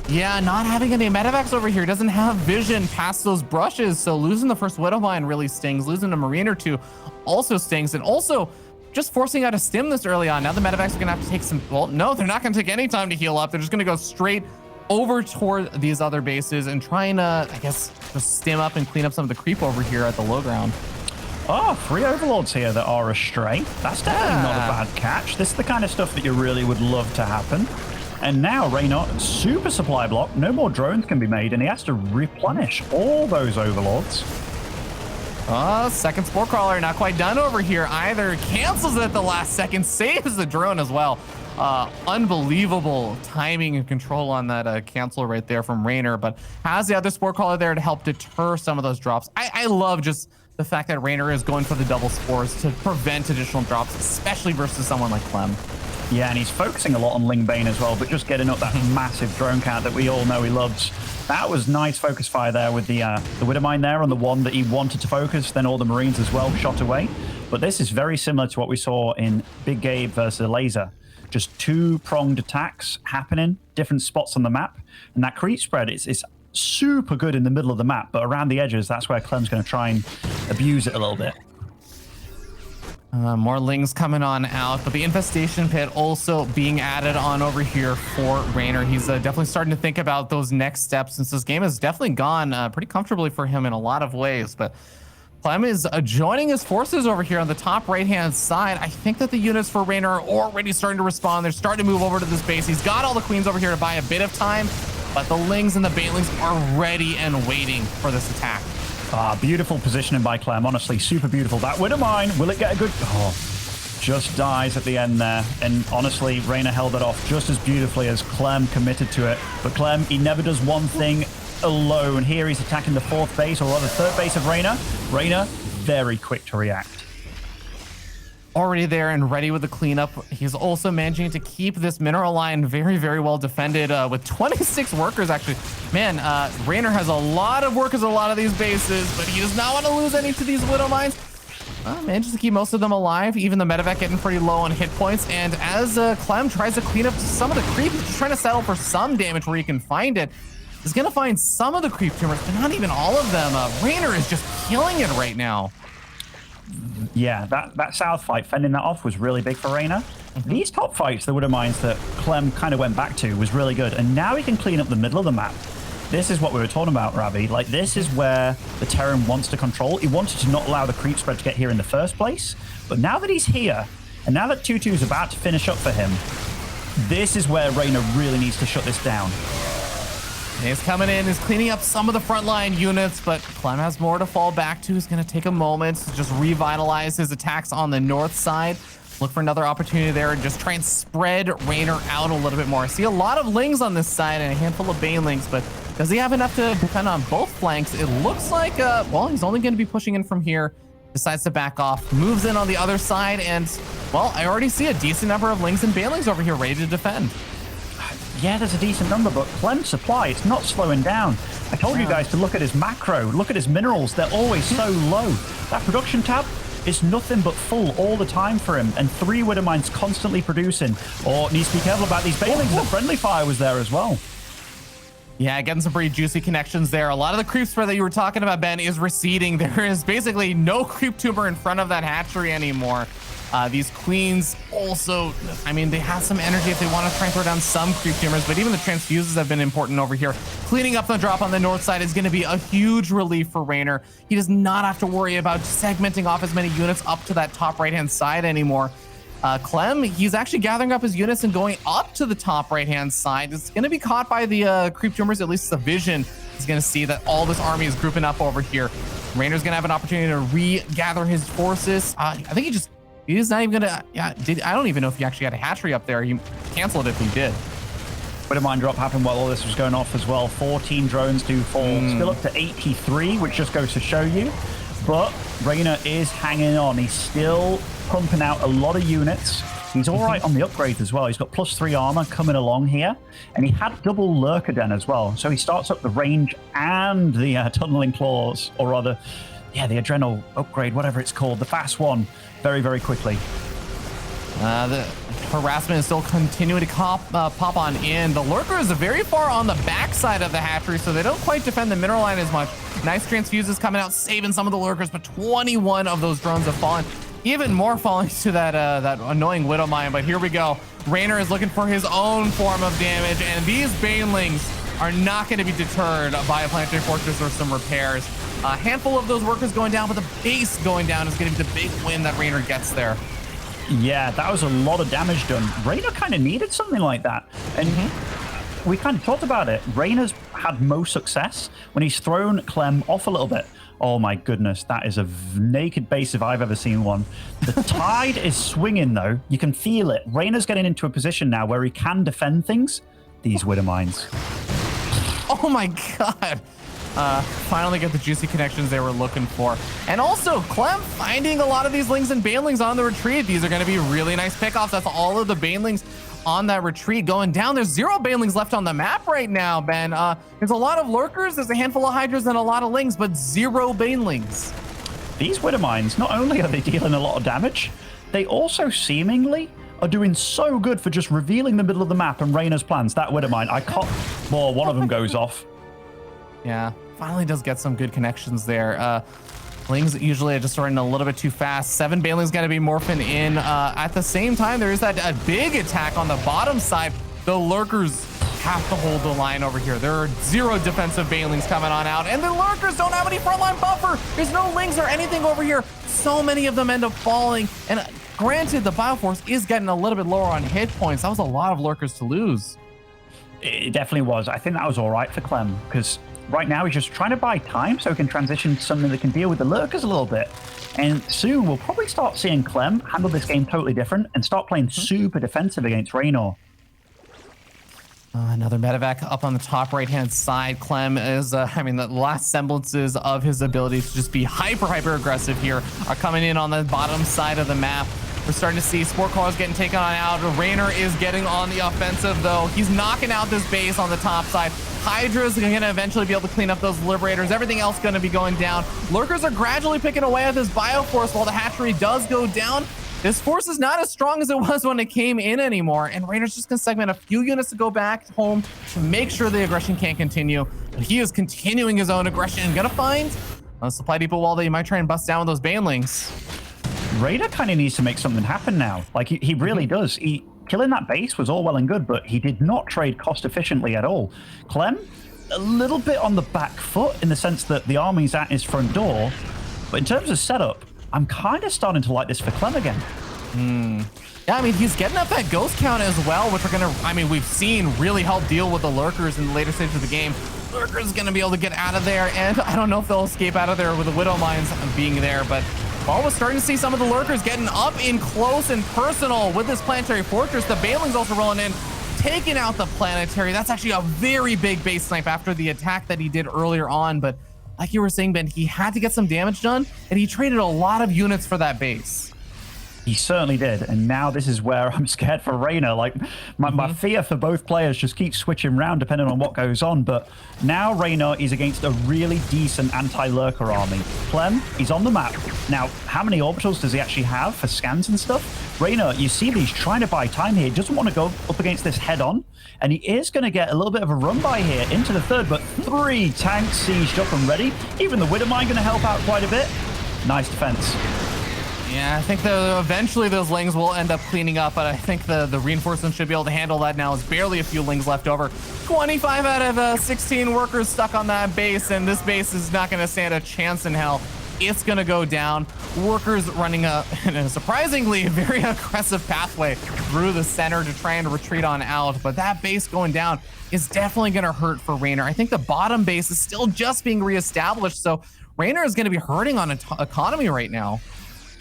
Yeah, not having any medevacs over here, doesn't have vision past those brushes, so losing the first Widow Mine really stings. Losing a Marine or two also stings, and also just forcing out a stim this early on. Now the medevacs are gonna have to take some, well, no, they're not gonna take any time to heal up. They're just gonna go straight over toward these other bases and try and, I guess, just stim up and clean up some of the creep over here at the low ground. Oh, 3 Overlords here that are astray. That's definitely not a bad catch. This is the kind of stuff that you really would love to happen. And now Reynor, super supply block, no more drones can be made, and he has to replenish all those Overlords. Second Spore Crawler, not quite done over here either. Cancels it at the last second, saves the drone as well. Unbelievable timing and control on that cancel right there from Reynor, but has the other Spore Crawler there to help deter some of those drops. I love just the fact that Reynor is going for the double spores to prevent additional drops, especially versus someone like Clem. Yeah, and he's focusing a lot on Ling Bane as well, but just getting up that massive drone count that we all know he loves. That was nice focus fire there with the Widow Mine there on the one that he wanted to focus, then all the Marines as well shot away. But this is very similar to what we saw in Big Gabe versus Laser. Just 2-pronged attacks happening, different spots on the map, and that creep spread is super good in the middle of the map, but around the edges, that's where Clem's going to try and abuse it a little bit. More Lings coming on out, but the Infestation Pit also being added on over here for Reynor. He's definitely starting to think about those next steps, since this game has definitely gone pretty comfortably for him in a lot of ways. But Clem is joining his forces over here on the top right-hand side. I think that the units for Reynor are already starting to respond. They're starting to move over to this base. He's got all the Queens over here to buy a bit of time, but the Lings and the Banelings are ready and waiting for this attack. Beautiful positioning by Clem. Honestly, super beautiful. That Widow Mine, will it get a good... Oh, just dies at the end there. And honestly, Reynor held it off just as beautifully as Clem committed to it. But Clem, he never does one thing alone. Here he's attacking the 4th base, or rather 3rd base of Reynor. Reynor, very quick to react. Already there and ready with the cleanup. He's also managing to keep this mineral line very, very well defended with 26 workers, actually. Man, Reynor has a lot of workers, a lot of these bases, but he does not want to lose any to these Widow Mines. Manages to keep most of them alive, even the medevac getting pretty low on hit points. And as Clem tries to clean up some of the creep, he's just trying to settle for some damage where he can find it. He's going to find some of the creep tumors, but not even all of them. Reynor is just killing it right now. Yeah, that south fight, fending that off was really big for Reynor. These top fights, the Widow Mines that Clem kind of went back to, was really good. And now he can clean up the middle of the map. This is what we were talking about, Ravi. Like, this is where the Terran wants to control. He wanted to not allow the creep spread to get here in the first place. But now that he's here, and now that 2-2 is about to finish up for him, this is where Reynor really needs to shut this down. He's coming in, he's cleaning up some of the frontline units, but Clem has more to fall back to. He's going to take a moment to just revitalize his attacks on the north side. Look for another opportunity there and just try and spread Reynor out a little bit more. I see a lot of Lings on this side and a handful of Banelings, but Does he have enough to defend on both flanks? It looks like, well, he's only going to be pushing in from here. Decides to back off, moves in on the other side, and, well, I already see a decent number of Lings and Banelings over here ready to defend. Yeah, there's a decent number, but Clem's supply, it's not slowing down. I told you guys to look at his macro, look at his minerals, they're always so low. That production tab is nothing but full all the time for him, and 3 Widow Mines constantly producing. Or needs to be careful about these Banelings. The friendly fire was there as well. Yeah, getting some pretty juicy connections there. A lot of the creep spread that you were talking about, Ben, is receding. There is basically no creep tumor in front of that hatchery anymore. These queens also, I mean, they have some energy if they want to try and throw down some creep tumors, but even the transfuses have been important over here. Cleaning up the drop on the north side is going to be a huge relief for Reynor. He does not have to worry about segmenting off as many units up to that top right-hand side anymore. Clem, he's actually gathering up his units and going up to the top right-hand side. It's going to be caught by the creep tumors, at least the vision. He's going to see that all this army is grouping up over here. Reynor's going to have an opportunity to regather his forces. I think he's not even going to, I don't even know if he actually had a hatchery up there. He canceled if he did. Widow Mine drop happened while all this was going off as well. 14 drones do fall, still up to 83, which just goes to show you. But Reynor is hanging on. He's still pumping out a lot of units. He's all right on the upgrades as well. He's got +3 armor coming along here. And he had double Lurker Den as well. So he starts up the range and the tunneling claws, or rather, yeah, the adrenal upgrade, whatever it's called, the fast one, very, very quickly. The harassment is still continuing to pop on in. The Lurker is very far on the backside of the hatchery, so they don't quite defend the mineral line as much. Nice transfuses coming out, saving some of the Lurkers, but 21 of those drones have fallen. Even more falling to that annoying Widow Mine, but here we go. Reynor is looking for his own form of damage, and these Banelings are not going to be deterred by a planetary fortress or some repairs. A handful of those workers going down, but the base going down is going to be the big win that Reynor gets there. Yeah, that was a lot of damage done. Reynor kind of needed something like that. And we kind of talked about it. Reynor's had most success when he's thrown Clem off a little bit. Oh my goodness, that is a naked base if I've ever seen one. The tide is swinging though. You can feel it. Reynor's getting into a position now where he can defend things. These Widow Mines. Oh my God. Finally get the juicy connections they were looking for. And also, Clem finding a lot of these Lings and Banelings on the retreat. These are going to be really nice pickoffs. That's all of the Banelings on that retreat going down. There's 0 Banelings left on the map right now, Ben. There's a lot of Lurkers, there's a handful of Hydras and a lot of Lings, but 0 Banelings. These Widow Mines, not only are they dealing a lot of damage, they also seemingly are doing so good for just revealing the middle of the map and Reynor's plans. That Widow Mine, I can't... Well, one of them goes off. Yeah, finally does get some good connections there. Lings usually are just running a little bit too fast. 7 Banelings got to be morphing in. At the same time, there is that big attack on the bottom side. The Lurkers have to hold the line over here. There are 0 defensive Banelings coming on out, and the Lurkers don't have any frontline buffer. There's no Lings or anything over here. So many of them end up falling. And granted, the Bioforce is getting a little bit lower on hit points. That was a lot of Lurkers to lose. It definitely was. I think that was all right for Clem, because right now he's just trying to buy time so he can transition to something that can deal with the Lurkers a little bit. And soon we'll probably start seeing Clem handle this game totally different and start playing super defensive against Reynor. Another medevac up on the top right-hand side. Clem is, I mean, the last semblances of his ability to just be hyper aggressive here are coming in on the bottom side of the map. We're starting to see Sport Cars getting taken on out. Reynor is getting on the offensive, though. He's knocking out this base on the top side. Hydra's going to eventually be able to clean up those Liberators. Everything else going to be going down. Lurkers are gradually picking away at this Bioforce while the hatchery does go down. This force is not as strong as it was when it came in anymore, and Reynor's just going to segment a few units to go back home to make sure the aggression can't continue. But he is continuing his own aggression and going to find a supply depot wall that he might try and bust down with those Banelings. Reynor kind of needs to make something happen now. Like, he really does. Killing that base was all well and good, but he did not trade cost efficiently at all. Clem, a little bit on the back foot in the sense that the army's at his front door, but in terms of setup, I'm kind of starting to like this for Clem again. Yeah, I mean, he's getting up that ghost count as well, which are going to, I mean, we've seen really help deal with the Lurkers in the later stages of the game. Lurkers going to be able to get out of there, and I don't know if they'll escape out of there with the Widow Mines being there, but well, we're starting to see some of the Lurkers getting up in close and personal with this planetary fortress. The Banelings also rolling in. taking out the planetary. That's actually a very big base snipe after the attack that he did earlier on. But like you were saying, Ben, he had to get some damage done, and he traded a lot of units for that base. He certainly did, and now this is where I'm scared for Reynor. Like, my fear for both players just keeps switching around depending on what goes on, but now Reynor is against a really decent anti-lurker army. Clem, he's on the map. Now, how many orbitals does he actually have for scans and stuff? Reynor, you see that he's trying to buy time here. He doesn't want to go up against this head-on, and he is going to get a little bit of a run-by here into the third, but 3 tanks sieged up and ready. Even the Widowmine going to help out quite a bit. Nice defense. Yeah, I think eventually those lings will end up cleaning up, but I think the reinforcements should be able to handle that now. There's barely a few lings left over. 25 out of 16 workers stuck on that base, and this base is not going to stand a chance in hell. It's going to go down. Workers running a surprisingly very aggressive pathway through the center to try and retreat on out, but that base going down is definitely going to hurt for Reynor. I think the bottom base is still just being reestablished, so Reynor is going to be hurting on economy right now.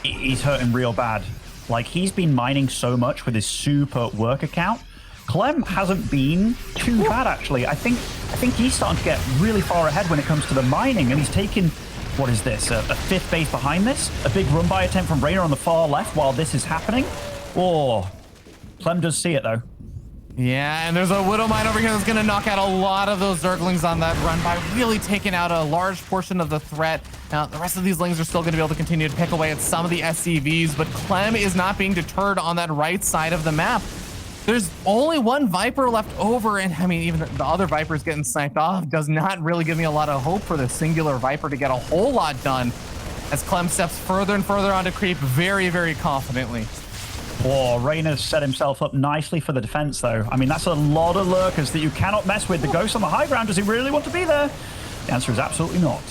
He's hurting real bad. Like, he's been mining so much with his super work account. Clem hasn't been too bad, actually. I think he's starting to get really far ahead when it comes to the mining, and he's taken, what is this, a 5th base behind this? A big run-by attempt from Reynor on the far left while this is happening. Oh, Clem does see it, though. Yeah, and there's a Widowmine over here that's going to knock out a lot of those Zerglings on that run by, really taking out a large portion of the threat. Now, the rest of these lings are still going to be able to continue to pick away at some of the SCVs, but Clem is not being deterred on that right side of the map. There's only 1 Viper left over, and I mean, even the other Vipers getting sniped off does not really give me a lot of hope for the singular Viper to get a whole lot done as Clem steps further and further onto creep very, very confidently. Oh, Reynor's set himself up nicely for the defense, though. I mean, that's a lot of lurkers that you cannot mess with. The Ghost on the high ground, does he really want to be there? The answer is absolutely not.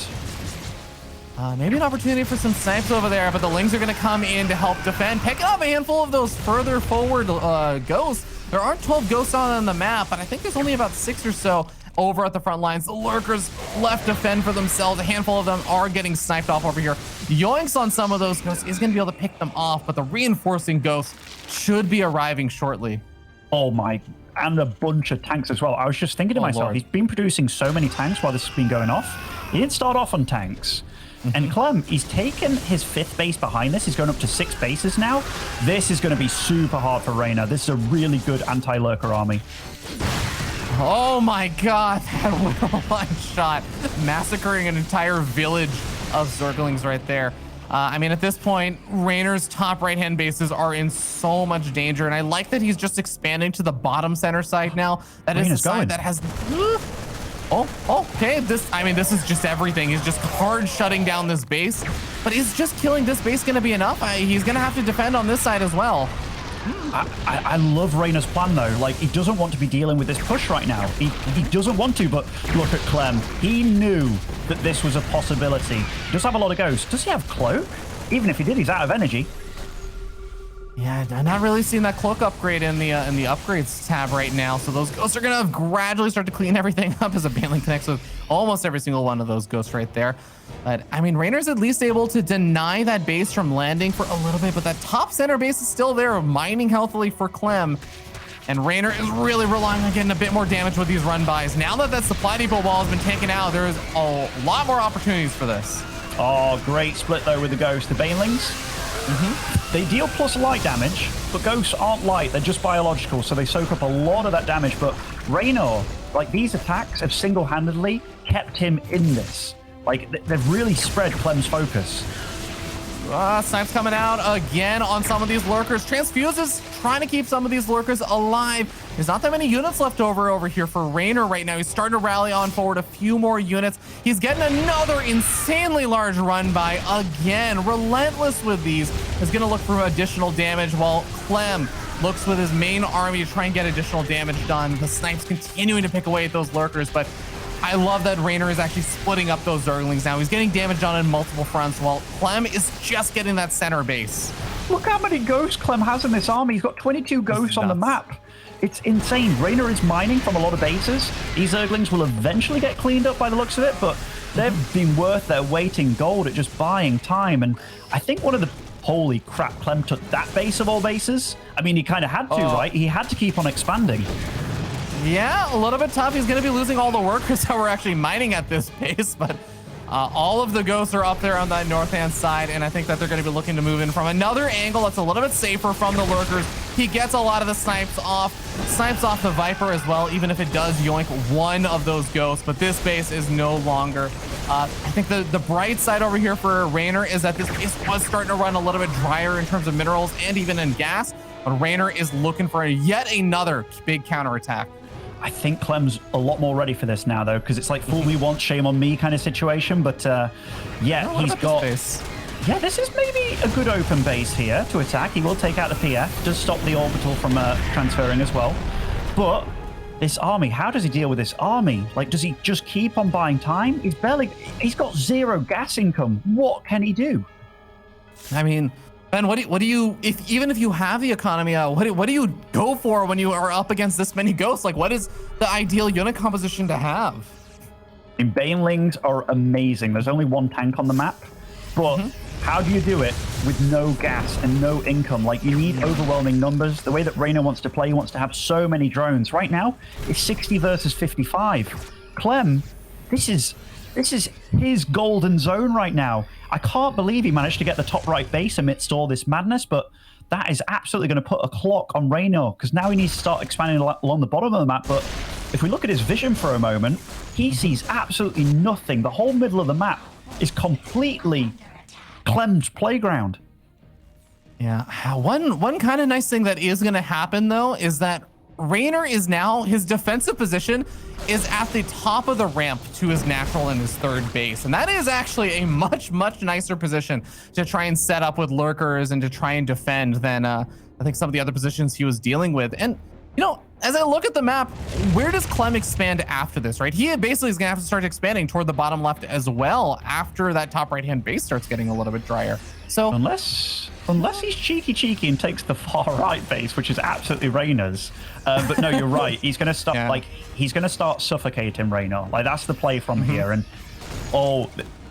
Maybe an opportunity for some snipes over there, but the lings are going to come in to help defend. Picking up a handful of those further forward ghosts. There aren't 12 ghosts on the map, but I think there's only about 6 or so over at the front lines. The lurkers left to fend for themselves. A handful of them are getting sniped off over here. Yoinks on some of those ghosts is going to be able to pick them off, but the reinforcing ghosts should be arriving shortly. Oh my, and a bunch of tanks as well. I was just thinking to myself, he's been producing so many tanks while this has been going off. He didn't start off on tanks. And Clem, he's taken his 5th base behind this. He's going up to 6 bases now. This is going to be super hard for Reynor. This is a really good anti-lurker army. Oh my god, that Widowmine shot, massacring an entire village of Zerglings right there. I mean, at this point, Reynor's top right-hand bases are in so much danger, and I like that he's just expanding to the bottom center side now. That is the side that has... okay. This is just everything. He's just hard shutting down this base, but is just killing this base going to be enough? He's going to have to defend on this side as well. I love Reynor's plan, though. Like, he doesn't want to be dealing with this push right now. He doesn't want to, but look at Clem. He knew that this was a possibility. He does have a lot of ghosts. Does he have Cloak? Even if he did, he's out of energy. Yeah, I'm not really seeing that cloak upgrade in the upgrades tab right now. So those ghosts are going to gradually start to clean everything up as a Baneling connects with almost every single one of those ghosts right there. But I mean, Reynor's at least able to deny that base from landing for a little bit, but that top center base is still there, mining healthily for Clem. And Reynor is really relying on getting a bit more damage with these run-bys. Now that that supply depot wall has been taken out, there is a lot more opportunities for this. Oh, great split, though, with the ghosts. The Banelings, they deal plus light damage, but ghosts aren't light. They're just biological, so they soak up a lot of that damage. But Reynor, like, these attacks have single-handedly kept him in this. Like, they've really spread Clem's focus. Snipes coming out again on some of these lurkers. Transfuse is trying to keep some of these lurkers alive. There's not that many units left over here for Reynor right now. He's starting to rally on forward a few more units. He's getting another insanely large run by again. Relentless with these is going to look for additional damage while Clem looks with his main army to try and get additional damage done. The snipes continuing to pick away at those lurkers, but I love that Reynor is actually splitting up those Zerglings now. He's getting damage done in multiple fronts while Clem is just getting that center base. Look how many ghosts Clem has in this army. He's got 22 ghosts on the map. It's insane. Reynor is mining from a lot of bases. These Zerglings will eventually get cleaned up by the looks of it, but they've been worth their weight in gold at just buying time. And I think one of the... Holy crap, Clem took that base of all bases. I mean, he kind of had to, right? He had to keep on expanding. Yeah, a little bit tough. He's going to be losing all the workers that were actually mining at this pace, but all of the ghosts are up there on that north-hand side, and I think that they're going to be looking to move in from another angle that's a little bit safer from the lurkers. He gets a lot of the snipes off the Viper as well, even if it does yoink one of those ghosts, but this base is no longer. I think the bright side over here for Reynor is that this base was starting to run a little bit drier in terms of minerals and even in gas, but Reynor is looking for yet another big counterattack. I think Clem's a lot more ready for this now, though, because it's like fool me once, shame on me kind of situation. But yeah, he's got. Yeah, this is maybe a good open base here to attack. He will take out the PF, does stop the orbital from transferring as well. But this army, how does he deal with this army? Like, does he just keep on buying time? He's got 0 gas income. What can he do? I mean, Ben, what do you even if you have the economy, what do you go for when you are up against this many ghosts? Like, what is the ideal unit composition to have? And Banelings are amazing. There's only 1 tank on the map, but how do you do it with no gas and no income? Like, you need overwhelming numbers. The way that Reynor wants to play, he wants to have so many drones. Right now, it's 60 versus 55. Clem, this is his golden zone right now. I can't believe he managed to get the top right base amidst all this madness, but that is absolutely going to put a clock on Reynor, because now he needs to start expanding along the bottom of the map. But if we look at his vision for a moment, he sees absolutely nothing. The whole middle of the map is completely Clem's playground. Yeah, one kind of nice thing that is going to happen, though, is that Reynor is now, his defensive position is at the top of the ramp to his natural and his third base. And that is actually a much, much nicer position to try and set up with lurkers and to try and defend than I think some of the other positions he was dealing with. And, you know, as I look at the map, where does Clem expand after this, right? He basically is going to have to start expanding toward the bottom left as well after that top right-hand base starts getting a little bit drier. So Unless he's cheeky and takes the far right base, which is absolutely Reynor's. But no, you're right. He's going to start he's going to start suffocating Reynor. Like, that's the play from here. And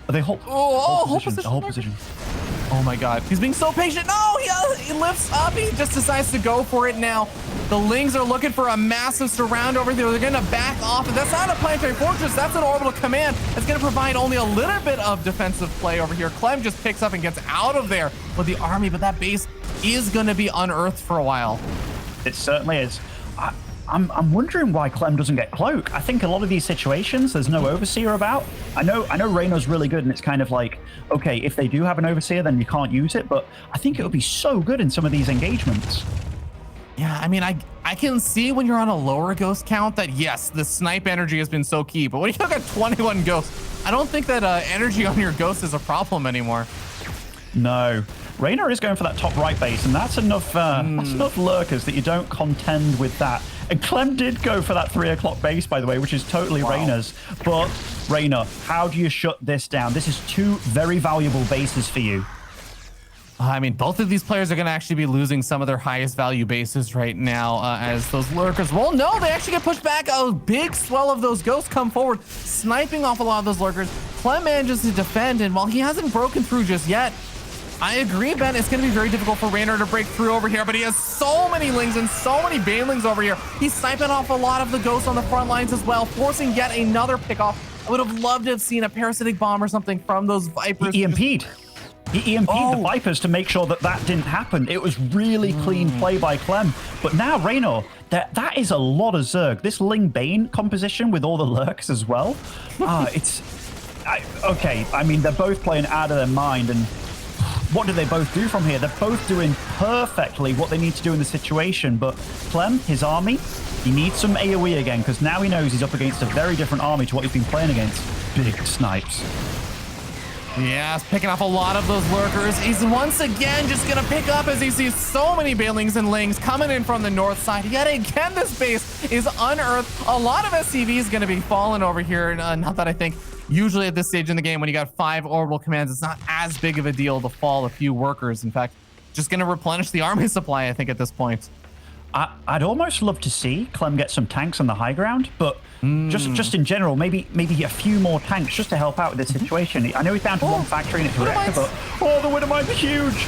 they hold position. Oh my God, he's being so patient. No, he lifts up. He just decides to go for it now. The Lings are looking for a massive surround over there. They're going to back off. And that's not a planetary fortress. That's an orbital command. It's going to provide only a little bit of defensive play over here. Clem just picks up and gets out of there with the army, but that base is going to be unearthed for a while. It certainly is. I'm wondering why Clem doesn't get Cloak. I think a lot of these situations, there's no Overseer about. I know Reynor's really good, and it's kind of like, okay, if they do have an Overseer, then you can't use it, but I think it would be so good in some of these engagements. Yeah, I mean, I can see when you're on a lower ghost count that, yes, the snipe energy has been so key, but when you got 21 ghosts, I don't think that energy on your ghost is a problem anymore. No. Reynor is going for that top right base, and that's enough lurkers that you don't contend with that. And Clem did go for that 3 o'clock base, by the way, which is totally Reynor's. But Reynor, how do you shut this down? This is 2 very valuable bases for you. I mean, both of these players are going to actually be losing some of their highest value bases right now as those lurkers. Well, no, they actually get pushed back. A big swell of those ghosts come forward, sniping off a lot of those lurkers. Clem manages to defend, and while he hasn't broken through just yet, I agree, Ben, it's going to be very difficult for Reynor to break through over here, but he has so many Lings and so many Banelings over here. He's sniping off a lot of the ghosts on the front lines as well, forcing yet another pickoff. I would have loved to have seen a parasitic bomb or something from those Vipers. He EMP'd. He EMP'd the Vipers to make sure that didn't happen. It was really clean play by Clem. But now Reynor, that is a lot of Zerg. This Ling Bane composition with all the lurks as well. Okay, I mean, they're both playing out of their mind, and what do they both do from here? They're both doing perfectly what they need to do in the situation, but Clem, his army, he needs some AoE again, because now he knows he's up against a very different army to what he's been playing against. Big snipes. Yeah, he's picking up a lot of those lurkers. He's once again just going to pick up as he sees so many Banelings and Lings coming in from the north side. Yet again, this base is unearthed. A lot of SCV is going to be falling over here. Not that I think usually at this stage in the game, when you got 5 orbital commands, it's not as big of a deal to fall a few workers. In fact, just going to replenish the army supply, I think, at this point. I'd almost love to see Clem get some tanks on the high ground, but just in general, maybe a few more tanks just to help out with this situation. I know he's down to 1 factory and it's wrecked, but the Widowmine's huge.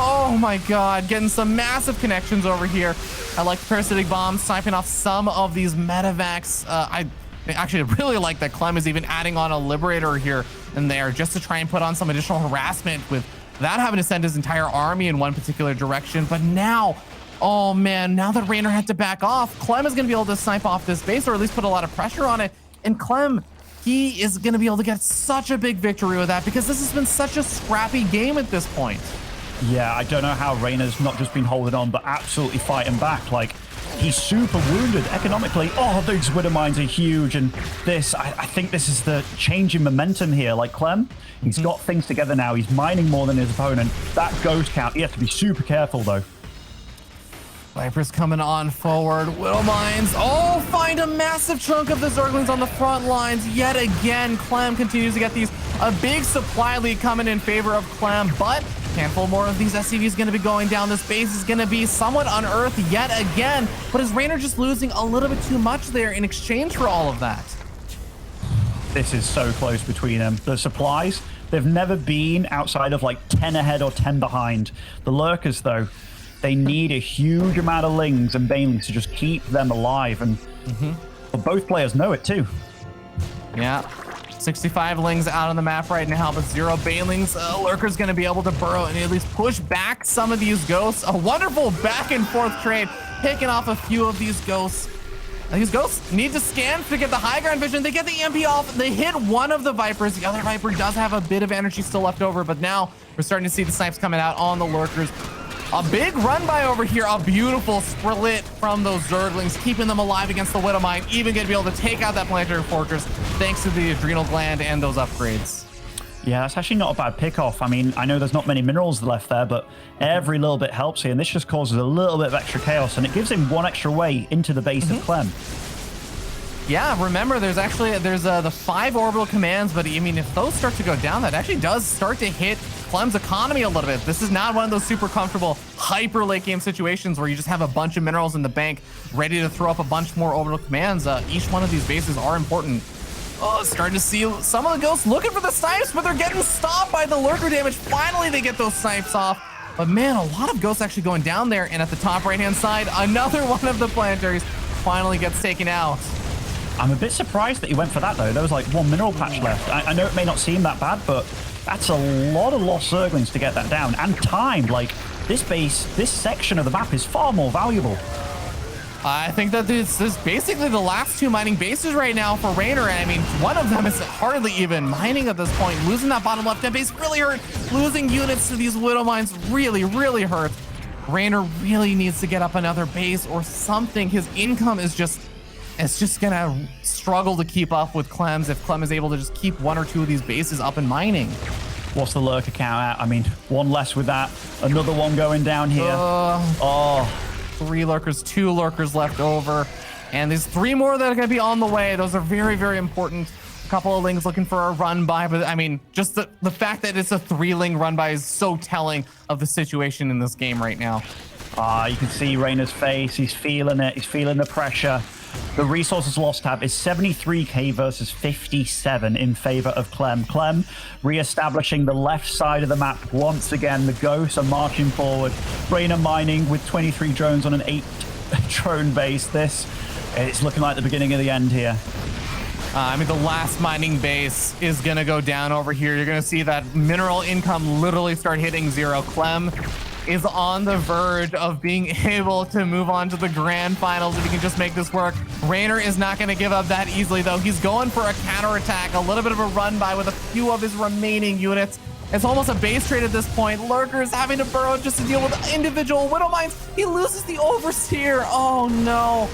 Oh my god, getting some massive connections over here. I like parasitic bombs, sniping off some of these medevacs. I actually really like that Clem is even adding on a liberator here and there just to try and put on some additional harassment with that having to send his entire army in one particular direction. But now, oh man, now that Reynor had to back off, Clem is going to be able to snipe off this base, or at least put a lot of pressure on it. And Clem, he is going to be able to get such a big victory with that, because this has been such a scrappy game at this point. Yeah, I don't know how Reynor's not just been holding on, but absolutely fighting back. Like, he's super wounded economically. Oh, those widow mines are huge. And this, I think this is the change in momentum here. Like Clem, he's got things together now. He's mining more than his opponent. That ghost count, he has to be super careful, though. Viper's coming on forward. Widow mines. Oh, find a massive chunk of the Zerglings on the front lines. Yet again, Clem continues to get a big supply lead coming in favor of Clem, but handful more of these SCVs going to be going down. This base is going to be somewhat unearthed yet again, but is Reynor just losing a little bit too much there in exchange for all of that? This is so close between them. The supplies, they've never been outside of like 10 ahead or 10 behind. The lurkers, though, they need a huge amount of lings and banelings to just keep them alive, and both players know it too. Yeah. 65 lings out on the map right now, but 0 banelings. Lurker's going to be able to burrow and at least push back some of these ghosts. A wonderful back and forth trade, picking off a few of these ghosts. These ghosts need to scan to get the high ground vision. They get the EMP off. They hit one of the Vipers. The other Viper does have a bit of energy still left over, but now we're starting to see the snipes coming out on the Lurkers. A big run by over here. A beautiful split from those Zerglings, keeping them alive against the Widow Mine. Even going to be able to take out that planetary fortress thanks to the adrenal gland and those upgrades. Yeah, that's actually not a bad pick-off. I mean, I know there's not many minerals left there, but every little bit helps here, and this just causes a little bit of extra chaos, and it gives him one extra way into the base of Clem. Yeah, remember, there's the 5 orbital commands, but I mean, if those start to go down, that actually does start to hit Clem's economy a little bit. This is not one of those super comfortable hyper late game situations where you just have a bunch of minerals in the bank ready to throw up a bunch more orbital commands. Each one of these bases are important. Oh, starting to see some of the ghosts looking for the snipes, but they're getting stopped by the lurker damage. Finally, they get those snipes off. But man, a lot of ghosts actually going down there. And at the top right-hand side, another one of the planetaries finally gets taken out. I'm a bit surprised that he went for that, though. There was like 1 mineral patch left. I know it may not seem that bad, but that's a lot of lost Zerglings to get that down. And time, like, this base, this section of the map is far more valuable. I think that this is basically the last 2 mining bases right now for Reynor. I mean, one of them is hardly even mining at this point. Losing that bottom left-hand base really hurt. Losing units to these Widow Mines really, really hurt. Reynor really needs to get up another base or something. His income is just gonna struggle to keep up with Clem's if Clem is able to just keep 1 or 2 of these bases up and mining. What's the lurker count at? I mean, 1 less with that. Another one going down here. 3 lurkers, 2 lurkers left over. And there's 3 more that are going to be on the way. Those are very, very important. A couple of lings looking for a run by, but I mean, just the fact that it's a 3-ling run by is so telling of the situation in this game right now. You can see Reynor's face. He's feeling it. He's feeling the pressure. The resources lost tab is 73k versus 57 in favor of Clem. Clem re-establishing the left side of the map once again. The ghosts are marching forward. Reynor mining with 23 drones on an 8 drone base. It's looking like the beginning of the end here. I mean, the last mining base is going to go down over here. You're going to see that mineral income literally start hitting 0. Clem is on the verge of being able to move on to the grand finals if he can just make this work. Reynor is not going to give up that easily, though. He's going for a counterattack, a little bit of a run by with a few of his remaining units. It's almost a base trade at this point. Lurkers having to burrow just to deal with individual Widow Mines. He loses the Overseer. Oh no.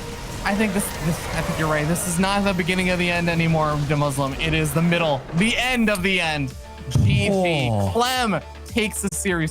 I think I think you're right. This is not the beginning of the end anymore, the Muslim. It is the middle, the end of the end. GG. Clem takes the series